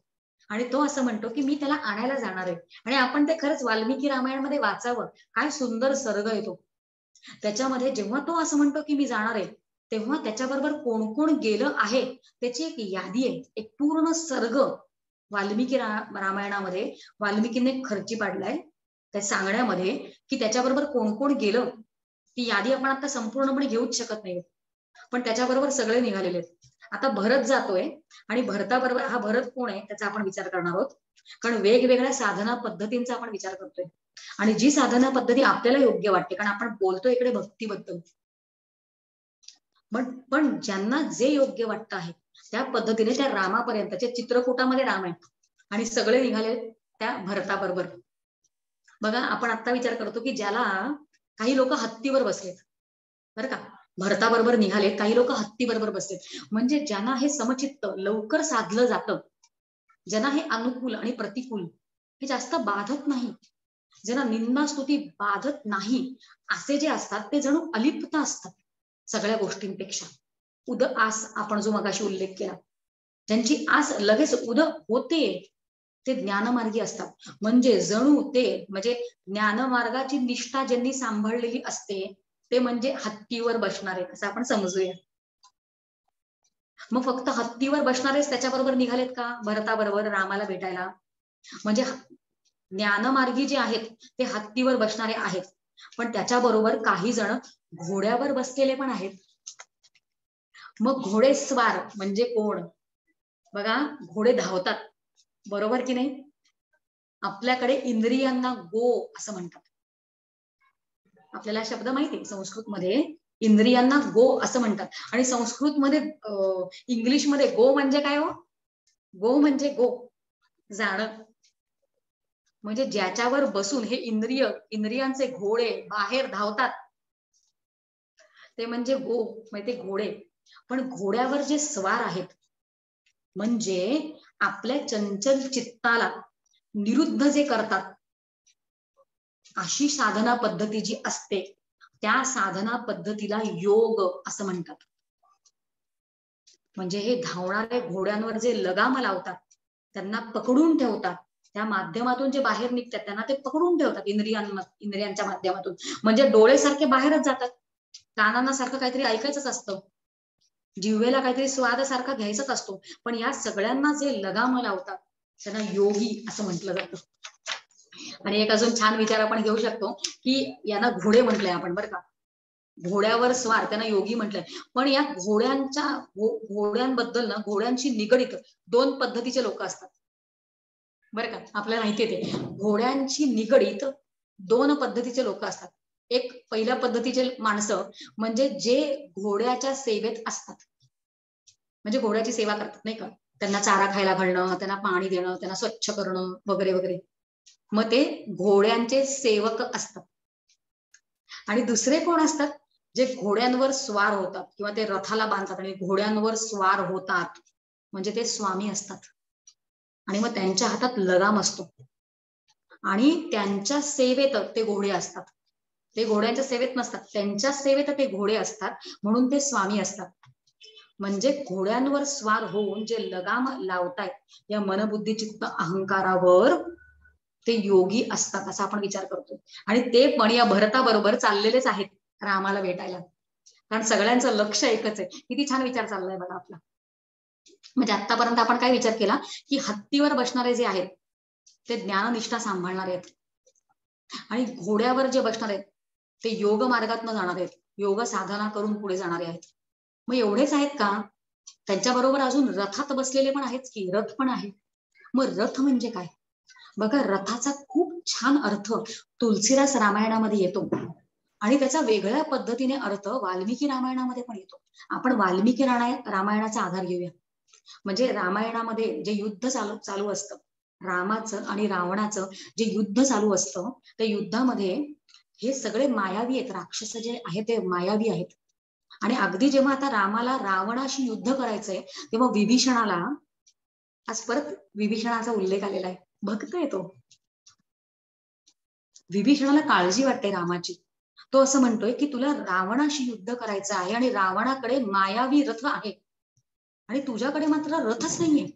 [SPEAKER 2] आणि तो असं म्हणतो की मी त्याला आणायला जाणार आहे. आणि आपण ते खरंच वाल्मिकी रामायणामध्ये वाचावं, काय सुंदर सर्ग येतो त्याच्यामध्ये. जेव्हा तो असं म्हणतो की मी जाणार आहे, तेव्हा त्याच्याबरोबर कोण कोण गेलं आहे त्याची एक यादी आहे, एक पूर्ण सर्ग वाल्मिकी रामायणामध्ये वाल्मिकीने खर्ची पाडलाय त्या सांगण्यामध्ये की त्याच्याबरोबर कोण कोण गेलं. ती यादी आपण आता संपूर्णपणे घेऊच शकत नाही, पण त्याच्याबरोबर सगळे निघालेले आहेत. आता भरत जातोय आणि भरताबरोबर, हा भरत कोण आहे त्याचा आपण विचार करणार आहोत, कारण वेगवेगळ्या साधना पद्धतींचा आपण विचार करतोय आणि जी साधना पद्धती आपल्याला योग्य वाटते, कारण आपण बोलतोय इकडे भक्तीबद्दल, पण ज्यांना जे योग्य वाटतं आहे त्या पद्धतीने त्या रामापर्यंतच्या चित्रकूटामध्ये राम आहे आणि सगळे निघाले त्या भरताबरोबर. बघा आपण आता विचार करतो की ज्याला काही लोक हत्तीवर बसलेत, बरं का, भरताबरोबर निघाले, काही लोक हत्तीबरोबर बसलेत, म्हणजे ज्यांना हे समचित्त लवकर साधलं जातं, ज्यांना हे अनुकूल आणि प्रतिकूल हे जास्त बाधत नाही, ज्यांना निंदा स्तुती बाधत नाही, असे जे असतात ते जणू अलिप्त असतात सगळ्या गोष्टींपेक्षा. उद आस आपण जो मगाशी उल्लेख केला, ज्यांची आस लगेच उद होते ते ज्ञानमार्गी असतात. म्हणजे जणू ते, म्हणजे ज्ञानमार्गाची निष्ठा ज्यांनी सांभाळलेली असते ते म्हणजे हत्तीवर बसणारे असं आपण समजूया. मग फक्त हत्तीवर बसणारेच त्याच्याबरोबर निघालेत का भरताबरोबर रामाला भेटायला? म्हणजे ज्ञानमार्गी जे आहेत ते हत्तीवर बसणारे आहेत, पण त्याच्याबरोबर काही जण घोड्यावर बसलेले पण आहेत. मग घोडेस्वार म्हणजे कोण? बघा घोडे धावतात, बरोबर की नाही? आपल्याकडे इंद्रियांना गो असं म्हणतात. आपल्याला शब्द माहिती संस्कृत मध्ये इंद्रियांना गो असं म्हणतात. आणि संस्कृत मध्ये इंग्लिश मध्ये गो म्हणजे काय हो? गो म्हणजे गो, जाणं. म्हणजे ज्याच्यावर बसून हे इंद्रियांचे घोडे बाहेर धावतात ते म्हणजे गो, म्हणजे ते घोडे. पण घोड्यावर जे स्वार आहेत म्हणजे आपल्या चंचल चित्ताला निरुद्ध जे करतात, अशी साधना पद्धती जी असते त्या साधना पद्धतीला योग असं म्हणतात. म्हणजे हे धावणारे घोड्यांवर जे लगाम लावतात, त्यांना पकडून ठेवतात, त्या माध्यमातून जे बाहेर निघतात त्यांना ते पकडून ठेवतात इंद्रियांच्या माध्यमातून. म्हणजे डोळे सारखे बाहेरच जातात, कानांना सारखं काहीतरी ऐकायचंच असतं, जिव्हेला काहीतरी स्वाद सारखा घ्यायचाच असतो, पण या सगळ्यांना जे लगाम लावतात त्यांना योगी असं म्हटलं जातं. आणि एक अजून छान विचार आपण घेऊ शकतो की यांना घोडे म्हटलंय आपण, बरं का, घोड्यावर स्वार त्यांना योगी म्हटलंय. पण या घोड्यांबद्दल ना, घोड्यांशी निगडीत 2 पद्धतीचे लोक असतात, बरं का. आपल्याला माहितीये ते घोड्यांशी निगडीत 2 पद्धतीचे लोक असतात. एक पहिल्या पद्धतीचे माणसं म्हणजे जे घोड्याच्या सेवेत असतात, म्हणजे घोड्याची सेवा करतात नाही का, त्यांना चारा खायला घालणं, त्यांना पाणी देणं, त्यांना स्वच्छ करणं वगैरे वगैरे, मग ते घोड्यांचे सेवक असतात. आणि दुसरे कोण असतात, जे घोड्यांवर स्वार होतात किंवा ते रथाला बांधतात आणि घोड्यांवर स्वार होतात, म्हणजे ते स्वामी असतात. आणि मग त्यांच्या हातात लगाम असतो आणि त्यांच्या सेवेत ते घोडे असतात. ते घोड्यांच्या सेवेत नसतात, त्यांच्या सेवेत ते घोडे असतात, म्हणून ते स्वामी असतात. म्हणजे घोड्यांवर स्वार होऊन जे लगाम लावतायत या मनबुद्धी चित्त अहंकारावर, ते योगी असतात असा आपण विचार करतो. आणि ते पण या भरताबरोबर चाललेलेच आहेत रामाला भेटायला, कारण सगळ्यांचं लक्ष एकच आहे. किती छान विचार चाललाय बघा आपला. म्हणजे आतापर्यंत आपण काय विचार केला की हत्तीवर बसणारे जे आहेत ते ज्ञाननिष्ठा सांभाळणारे आहेत, आणि घोड्यावर जे बसणार आहेत ते योग मार्गातनं जाणार आहेत, योग साधना करून पुढे जाणारे आहेत. मग एवढेच आहेत का, त्यांच्याबरोबर अजून रथात बसलेले पण आहेत की, रथ पण आहे. मग रथ म्हणजे काय बघा, रथाचा खूप छान अर्थ तुलसीदास रामायणामध्ये येतो आणि त्याचा वेगळ्या पद्धतीने अर्थ वाल्मिकी रामायणामध्ये पण येतो. आपण वाल्मिकी रामायणाचा आधार घेऊया. म्हणजे रामायणामध्ये जे युद्ध चालू असतं, रामाचं आणि रावणाचं जे युद्ध चालू असतं, त्या युद्धामध्ये हे सगळे मायावी आहेत, राक्षस जे आहेत ते मायावी आहेत. आणि अगदी जेव्हा आता रामाला रावणाशी युद्ध करायचंय तेव्हा विभीषणाला, आज परत विभीषणाचा उल्लेख आलेला आहे, भक्त आहे तो, विभीषणाला काळजी वाटते रामाची. तो असं म्हणतोय की तुला रावणाशी युद्ध करायचं आहे आणि रावणाकडे मायावी रथ आहे आणि तुझ्याकडे मात्र रथच नाहीये.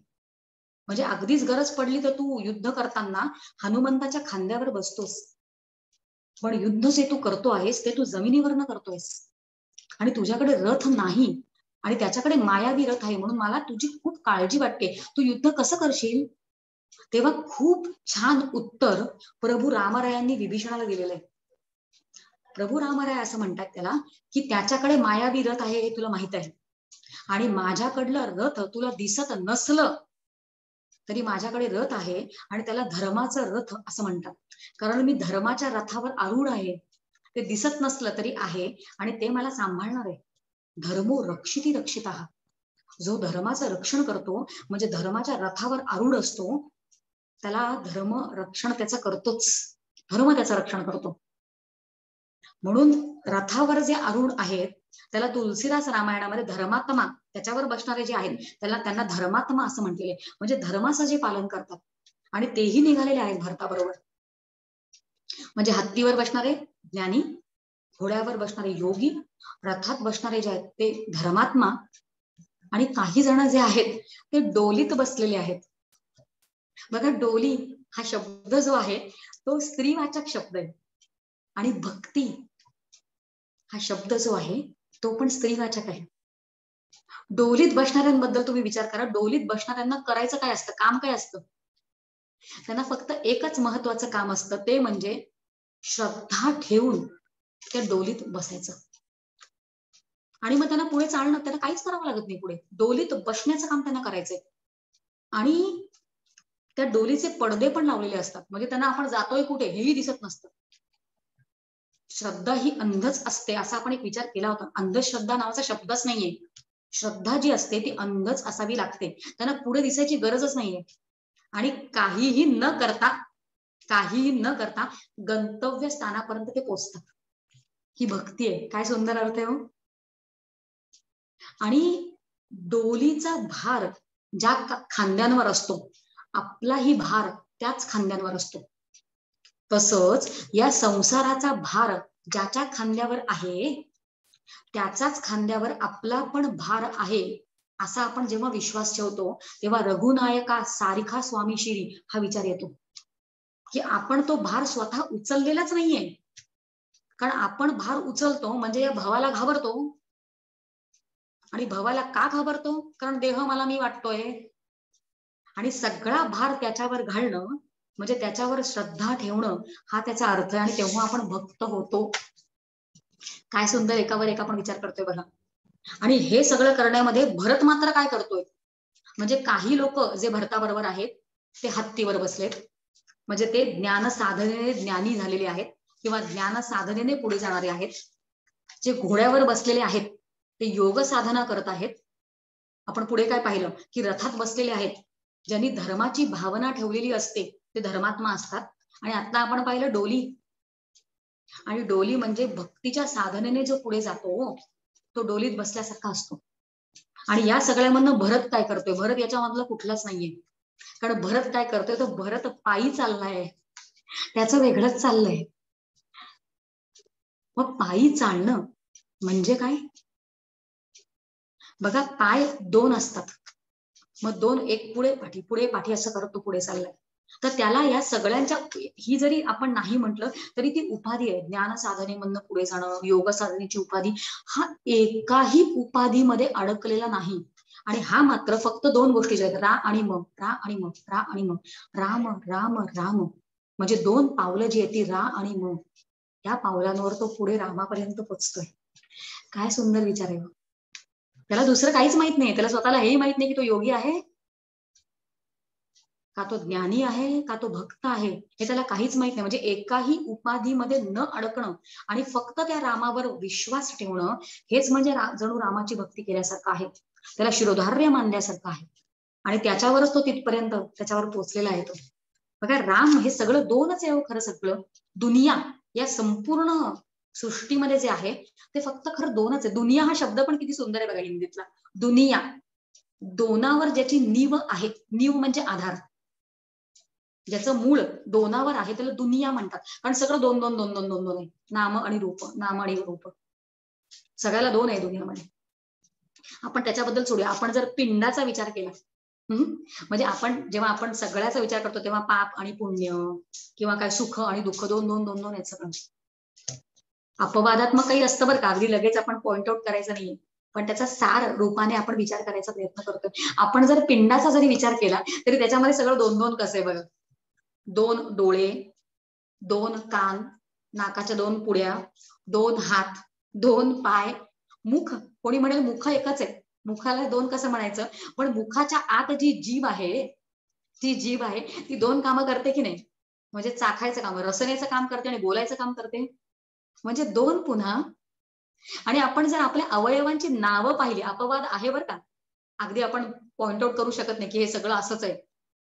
[SPEAKER 2] म्हणजे अगदीच गरज पडली तर तू युद्ध करताना हनुमंताच्या खांद्यावर बसतोस, पण युद्ध जे तू करतो आहेस ते तू जमिनीवरनं करतोयस आणि तुझ्याकडे रथ नाही आणि त्याच्याकडे मायावी रथ आहे, म्हणून मला तुझी खूप काळजी वाटते, तू युद्ध कसं करशील. तेव्हा खूप छान उत्तर प्रभू रामरायांनी विभीषणाला दिलेलं आहे. प्रभू रामराय असं म्हणतात त्याला की त्याच्याकडे मायावी रथ आहे हे तुला माहित आहे, आणि माझ्याकडलं रथ तुला दिसत नसलं तरी माझ्याकडे रथ आहे आणि त्याला धर्माचा रथ असं म्हणतात, कारण मी धर्माच्या रथावर आरूढ आहे. ते दिसत नसलं तरी आहे आणि ते मला सांभाळणार आहे. धर्मो रक्षिती रक्षिता, जो धर्माचं रक्षण करतो म्हणजे धर्माच्या रथावर आरूढ असतो, त्याला धर्म रक्षण त्याचं करतोच, धर्म त्याचं रक्षण करतो. म्हणून रथावर जे आरूढ आहेत त्याला तुलसीदास रामायणामध्ये धर्मात्मा, त्याच्यावर बसणारे जे आहेत त्यांना धर्मात्मा असं म्हटलेले, म्हणजे धर्माचं जे पालन करतात, आणि तेही निघालेले आहेत भरताबरोबर. म्हणजे हत्तीवर बसणारे ज्ञानी, घोड्यावर बसणारे योगी, रथात बसणारे जे आहेत ते धर्मात्मा, आणि काही जण जे आहेत ते डोलीत बसलेले आहेत. बघा, डोली हा शब्द जो आहे तो स्त्रीवाचक शब्द आहे, आणि भक्ती हा शब्द जो आहे तो पण स्त्रीवाचक आहे. डोलीत बसणाऱ्यांबद्दल तुम्ही विचार करा, डोलीत बसणाऱ्यांना करायचं काय असतं, काम काय असतं. त्यांना फक्त एकच महत्वाचं काम असतं, ते म्हणजे श्रद्धा ठेवून त्या डोलीत बसायचं, आणि मग त्यांना पुढे चालणं, त्यांना काहीच करावं लागत नाही, पुढे डोलीत बसण्याचं काम त्यांना करायचंय. आणि त्या डोलीचे पडदे पण लावलेले असतात, म्हणजे त्यांना आपण जातोय कुठे हेही दिसत नसतं. श्रद्धा ही अंधच असते असा आपण एक विचार केला होता. अंधश्रद्धा नावाचा शब्दच नाहीये. श्रद्धा जी असते ती अंधच असावी लागते, त्यांना पुढे दिसायची गरजच नाहीये. आणि काहीही न करता गंतव्य स्थानापर्यंत ते पोहोचतात. ही भक्ती आहे. काय सुंदर अर्थ आहे हो. आणि डोलीचा भार ज्या खांद्यांवर असतो, आपलाही भार त्याच खांद्यांवर असतो. तसंच या संसाराचा भार ज्याच्या खांद्यावर आहे त्याचाच खांद्यावर आपला पण भार आहे, असा आपण जेव्हा विश्वास ठेवतो तेव्हा रघुनायका सारिखा स्वामी शिरी हा विचार येतो. की आपण तो भार स्वतः उचललेलाच नाहीये. कारण आपण भार उचलतो म्हणजे या भवाला घाबरतो. आणि भवाला का घाबरतो? कारण देह मला मी वाटतोय. आणि सगळा भार त्याच्यावर घालणं म्हणजे त्याच्यावर श्रद्धा ठेवणं हा त्याचा अर्थ आहे. आणि तेव्हा आपण भक्त होतो. काय सुंदर एकावर एक आपण विचार करतोय बघा. आणि हे सगळं करण्यामध्ये भरत मात्र काय करतोय? म्हणजे काही लोक जे भरताबरोबर आहेत ते हत्तीवर बसलेत, म्हणजे ते ज्ञान साधनेने ज्ञानी झालेले आहेत किंवा ज्ञान साधनेने पुढे जाणारे आहेत. जे घोड्यावर बसलेले आहेत ते योग साधना करत आहेत. आपण पुढे काय पाहिलं की रथात बसलेले आहेत, ज्यांनी धर्माची भावना ठेवलेली असते ते धर्मात्मा असतात. आणि आता आपण पाहिलं डोली. आणि डोली म्हणजे भक्तीच्या साधनेने जो पुढे जातो तो डोलीत बसल्यासारखा असतो. आणि या सगळ्यामधनं भरत काय करतोय? भरत याच्यामधलं कुठलाच नाहीये. कारण भरत काय करतोय? तो भरत पायी चाललाय, त्याचं वेगळंच चाललंय. मग पायी चालणं म्हणजे काय? बघा, पाय दोन असतात, मग दोन, एक पुढे पाठी पुढे पाठी असं करत तो पुढे चाललाय. तर त्याला या सगळ्यांच्या, ही जरी आपण नाही म्हटलं तरी ती उपाधी आहे. ज्ञान साधनेमधनं पुढे जाणं, योग साधनेची उपाधी, हा एकाही उपाधीमध्ये अडकलेला नाही. आणि हा मात्र फक्त दोन गोष्टी आहेत, रा आणि म, रा आणि म, रा आणि म, राम राम राम. म्हणजे दोन पावलं जी आहेत ती रा आणि म, त्या पावलांवर तो पुढे रामापर्यंत पोचतोय. काय सुंदर विचार आहे. त्याला दुसरं काहीच माहित नाही. त्याला स्वतःला हेही माहित नाही की तो योगी आहे का तो ज्ञानी आहे का तो भक्त आहे, हे त्याला काहीच माहित नाही. म्हणजे एकाही उपाधीमध्ये न अडकणं आणि फक्त त्या रामावर विश्वास ठेवणं, हेच म्हणजे जणू रामाची भक्ती केल्यासारखं आहे. त्याला शिरोधार्य मानल्यासारखं आहे. आणि त्याच्यावरच तो तिथपर्यंत त्याच्यावर पोहोचलेला आहे. तो बघा, राम हे सगळं दोनच आहे खरं. सगळं दुनिया या संपूर्ण सृष्टीमध्ये जे आहे ते फक्त खरं दोनच आहे. दुनिया हा शब्द पण किती सुंदर आहे बघा हिंदीतला. दुनिया, दोनावर ज्याची नीव आहे, नीव म्हणजे आधार, ज्याचं मूळ दोनावर आहे त्याला दुनिया म्हणतात. कारण सगळं दोन दोन दोन दोन दोन दोन आहे. नाम आणि रूप, नाम आणि रूप, सगळ्याला दोन आहे दुनियामध्ये. आपण त्याच्याबद्दल सोडूया. आपण जर पिंडाचा विचार केला, म्हणजे आपण जेव्हा आपण सगळ्याचा विचार करतो तेव्हा पाप आणि पुण्य किंवा काय सुख आणि दुःख दोन दोन दोन दोन आहेत सगळं. अपवादात्मक काही असतं बरं का, अगदी लगेच आपण पॉइंट आउट करायचं नाहीये, पण त्याचा सार रूपाने आपण विचार करायचा प्रयत्न करतोय. आपण जर पिंडाचा जरी विचार केला तरी त्याच्यामध्ये सगळं दोन दोन कसं आहे बघा. दोन डोळे, दोन कान, नाकाच्या दोन पुड्या, दोन हात, दोन पाय, मुख. कोणी म्हणेल मुख एकच आहे, मुखाला दोन कसं म्हणायचं? पण मुखाच्या आत जी जीभ आहे, ती जीभ आहे ती दोन कामं करते की नाही? म्हणजे चाखायचं काम, रसण्याचं काम करते आणि बोलायचं काम करते. म्हणजे दोन पुन्हा. आणि आपण जर आपल्या अवयवांची नावं पाहिली, अपवाद आहे बरं का, अगदी आपण पॉइंट आउट करू शकत नाही की हे सगळं असंच आहे,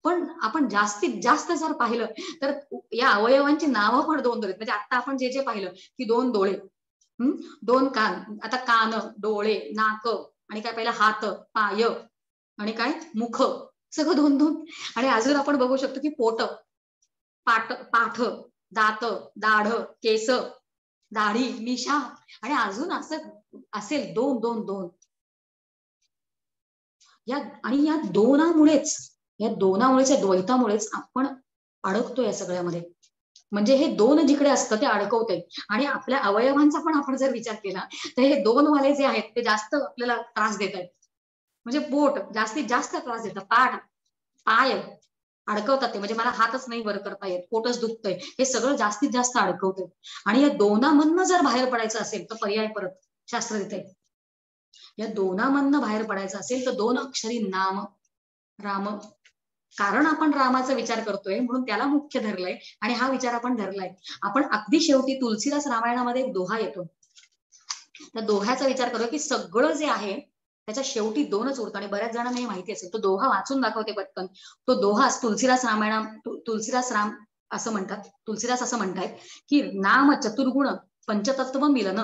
[SPEAKER 2] पण आपण जास्तीत जास्त जर पाहिलं तर या अवयवांची नावं पण दोन दोन. म्हणजे आता आपण जे जे पाहिलं की दोन डोळे, दोन कान, आता कान, डोळे, नाक, आणि काय पाहिलं, हात, पाय, आणि काय मुख, सगळं दोन दोन. आणि अजून आपण बघू शकतो की पोट, पाठ, दात, दाढ, केस, दाढी, मिशा, आणि अजून असं असेल दोन दोन दोन. आणि या दोनामुळेच, या द्वैतामुळेच आपण अडकतो या सगळ्यामध्ये. म्हणजे हे दोन जिकडे असतं ते अडकवतंय. आणि आपल्या अवयवांचा पण आपण जर विचार केला तर हे दोन वाले जे आहेत ते जास्त आपल्याला त्रास देत आहेत. म्हणजे पोट जास्तीत जास्त त्रास देतं, पाठ, पाय अडकवतात ते, म्हणजे मला हातच नाही वर करता येत, पोटच दुखतंय, हे सगळं जास्तीत जास्त अडकवतंय. आणि या दोनामधनं जर बाहेर पडायचं असेल तर पर्याय परत शास्त्र देतंय. या दोनामधनं बाहेर पडायचं असेल तर दोन अक्षरी नाम, राम. कारण आपण रामाचा विचार करतोय म्हणून त्याला मुख्य धरलंय आणि हा विचार आपण धरलाय. आपण अगदी शेवटी तुलसीदास रामायणामध्ये एक दोहा येतो, त्या दोह्याचा विचार करूया की सगळं जे आहे त्याच्या शेवटी दोनच उरतं. आणि बऱ्याच जणांना हे माहिती असेल, तो दोहा वाचून दाखवते पटकन. तो दोहा तुलसीदास राम असं म्हणतात, तुलसीदास असं म्हणतायत की नाम चतुर्गुण पंचतत्व मिलन,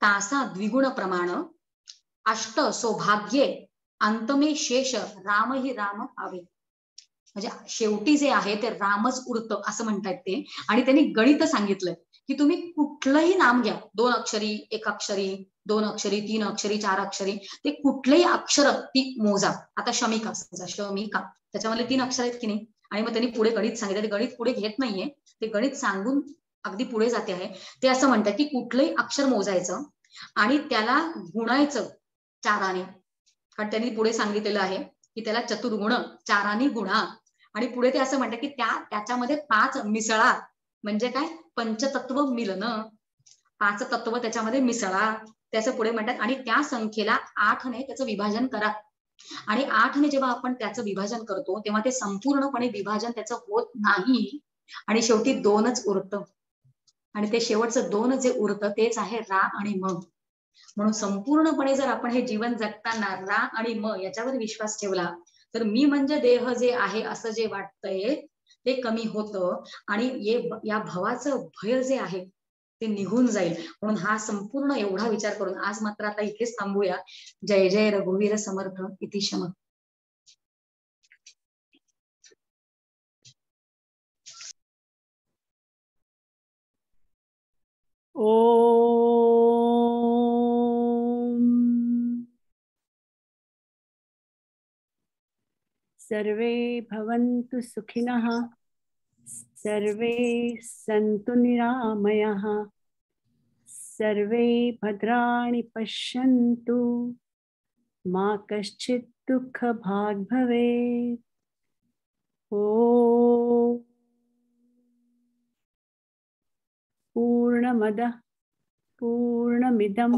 [SPEAKER 2] तासा द्विगुण प्रमाण, अष्ट सौभाग्ये अंतमे शेष, राम ही राम आवे. म्हणजे शेवटी जे आहे ते रामच उरतं असं म्हणतायत ते. आणि त्यांनी गणित सांगितलंय की तुम्ही कुठलंही नाम घ्या, दोन अक्षरी, एक अक्षरी, दोन अक्षरी, तीन अक्षरी, चार अक्षरी, ते कुठलेही अक्षर ती मोजा. आता शमिका समजा, शमिका त्याच्यामध्ये तीन अक्षर आहेत की नाही, आणि मग त्यांनी पुढे गणित सांगितलं. ते गणित पुढे घेत नाहीये, ते गणित सांगून अगदी पुढे जाते आहे. ते असं म्हणतात की कुठलंही अक्षर मोजायचं आणि त्याला गुणायचं 4 कारण त्यांनी पुढे सांगितलेलं आहे की त्याला चतुर्गुण 4 गुणा. आणि पुढे ते असं म्हणतात की त्याच्यामध्ये 5 मिसळा. म्हणजे काय? पंचतत्व मिलन, 5 तत्व त्याच्यामध्ये मिसळा. त्याचं पुढे म्हणतात आणि त्या संख्येला 8ने त्याचं विभाजन करा. आणि 8ने जेव्हा आपण त्याचं विभाजन करतो तेव्हा ते संपूर्णपणे विभाजन त्याचं होत नाही आणि शेवटी 2च उरतं. आणि ते शेवटचं 2 जे उरतं तेच आहे रा आणि म. म्हणून संपूर्णपणे जर आपण हे जीवन जगताना रा आणि म याच्यावर विश्वास ठेवला तर मी म्हणजे देह जे आहे असं जे वाटतंय ते कमी होतं आणि या भवाचं भय जे आहे ते निघून जाईल. म्हणून हा संपूर्ण एवढा विचार करून आज मात्र आता इथेच थांबूया. जय जय रघुवीर समर्थ इति शम.
[SPEAKER 1] ओम. सर्वे भवन्तु सुखिनः, सर्वे सन्तु निरामयाः, सर्वे भद्राणि पश्यन्तु, मा कश्चित् दुःखभाग् भवेत्. ओम. पूर्णमदः पूर्णमिदं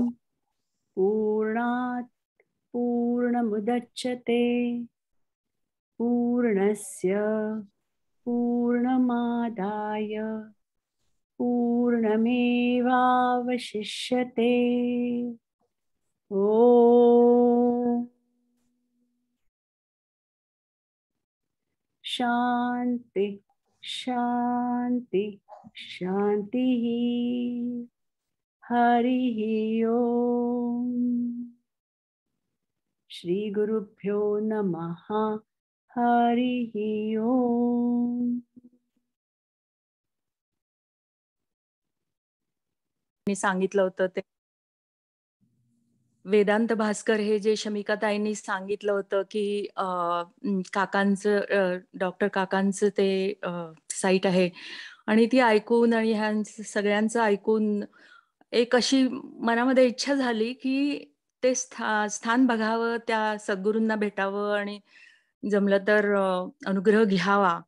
[SPEAKER 1] पूर्णात् पूर्णमुदच्यते, पूर्णस्य पूर्णमादाय पूर्णमेवावशिष्यते. ओम. शांति शांति शांतिः. हरिः ओम. श्री गुरुभ्यो नमः. हरिः ओम.
[SPEAKER 3] मी सांगितलं होतं ते वेदांत भास्कर हे जे शमिकाताईंनी सांगितलं होतं की काकांचं डॉक्टर काकांचं ते साईट आहे आणि ती ऐकून आणि ह्यांचं सगळ्यांचं ऐकून एक अशी मनामध्ये इच्छा झाली की ते स्थान बघावं, त्या सद्गुरूंना भेटावं आणि जमलं तर अनुग्रह घ्यावा.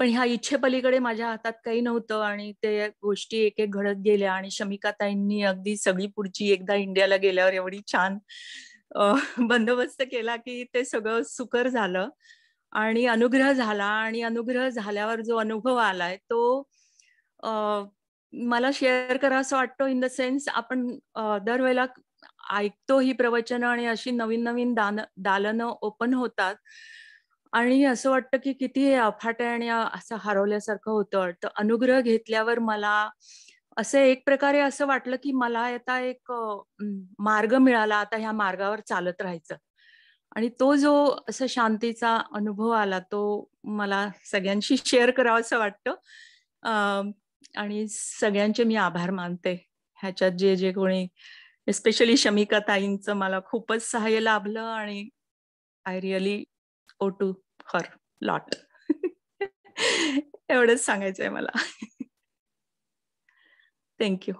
[SPEAKER 3] पण ह्या इच्छेपलीकडे माझ्या हातात काही नव्हतं आणि ते गोष्टी एक एक घडत गेल्या आणि शमिकाताईंनी अगदी सगळी पुढची एकदा इंडियाला गेल्यावर एवढी छान बंदोबस्त केला की ते सगळं सुकर झालं आणि अनुग्रह झाला. आणि अनुग्रह झाल्यावर जो अनुभव आलाय तो मला शेअर करावंसं वाटतो. इन द सेन्स आपण दरवेळेला ऐकतो ही प्रवचनं आणि अशी नवीन नवीन दालनं ओपन होतात आणि असं वाटतं की किती हे अफाट आहे आणि असं हरवल्यासारखं होतं. तर अनुग्रह घेतल्यावर मला असं एक प्रकारे असं वाटलं की मला आता एक मार्ग मिळाला, आता ह्या मार्गावर चालत राहायचं. आणि तो जो असं शांतीचा अनुभव आला तो मला सगळ्यांशी शेअर करावं असं वाटतं. आणि सगळ्यांचे मी आभार मानते. ह्याच्यात जे जे कोणी एस्पेशली शमिकाताईंचं मला खूपच सहाय्य लाभलं आणि I really owe to her lot. एवढंच सांगायचंय मला. थँक्यू.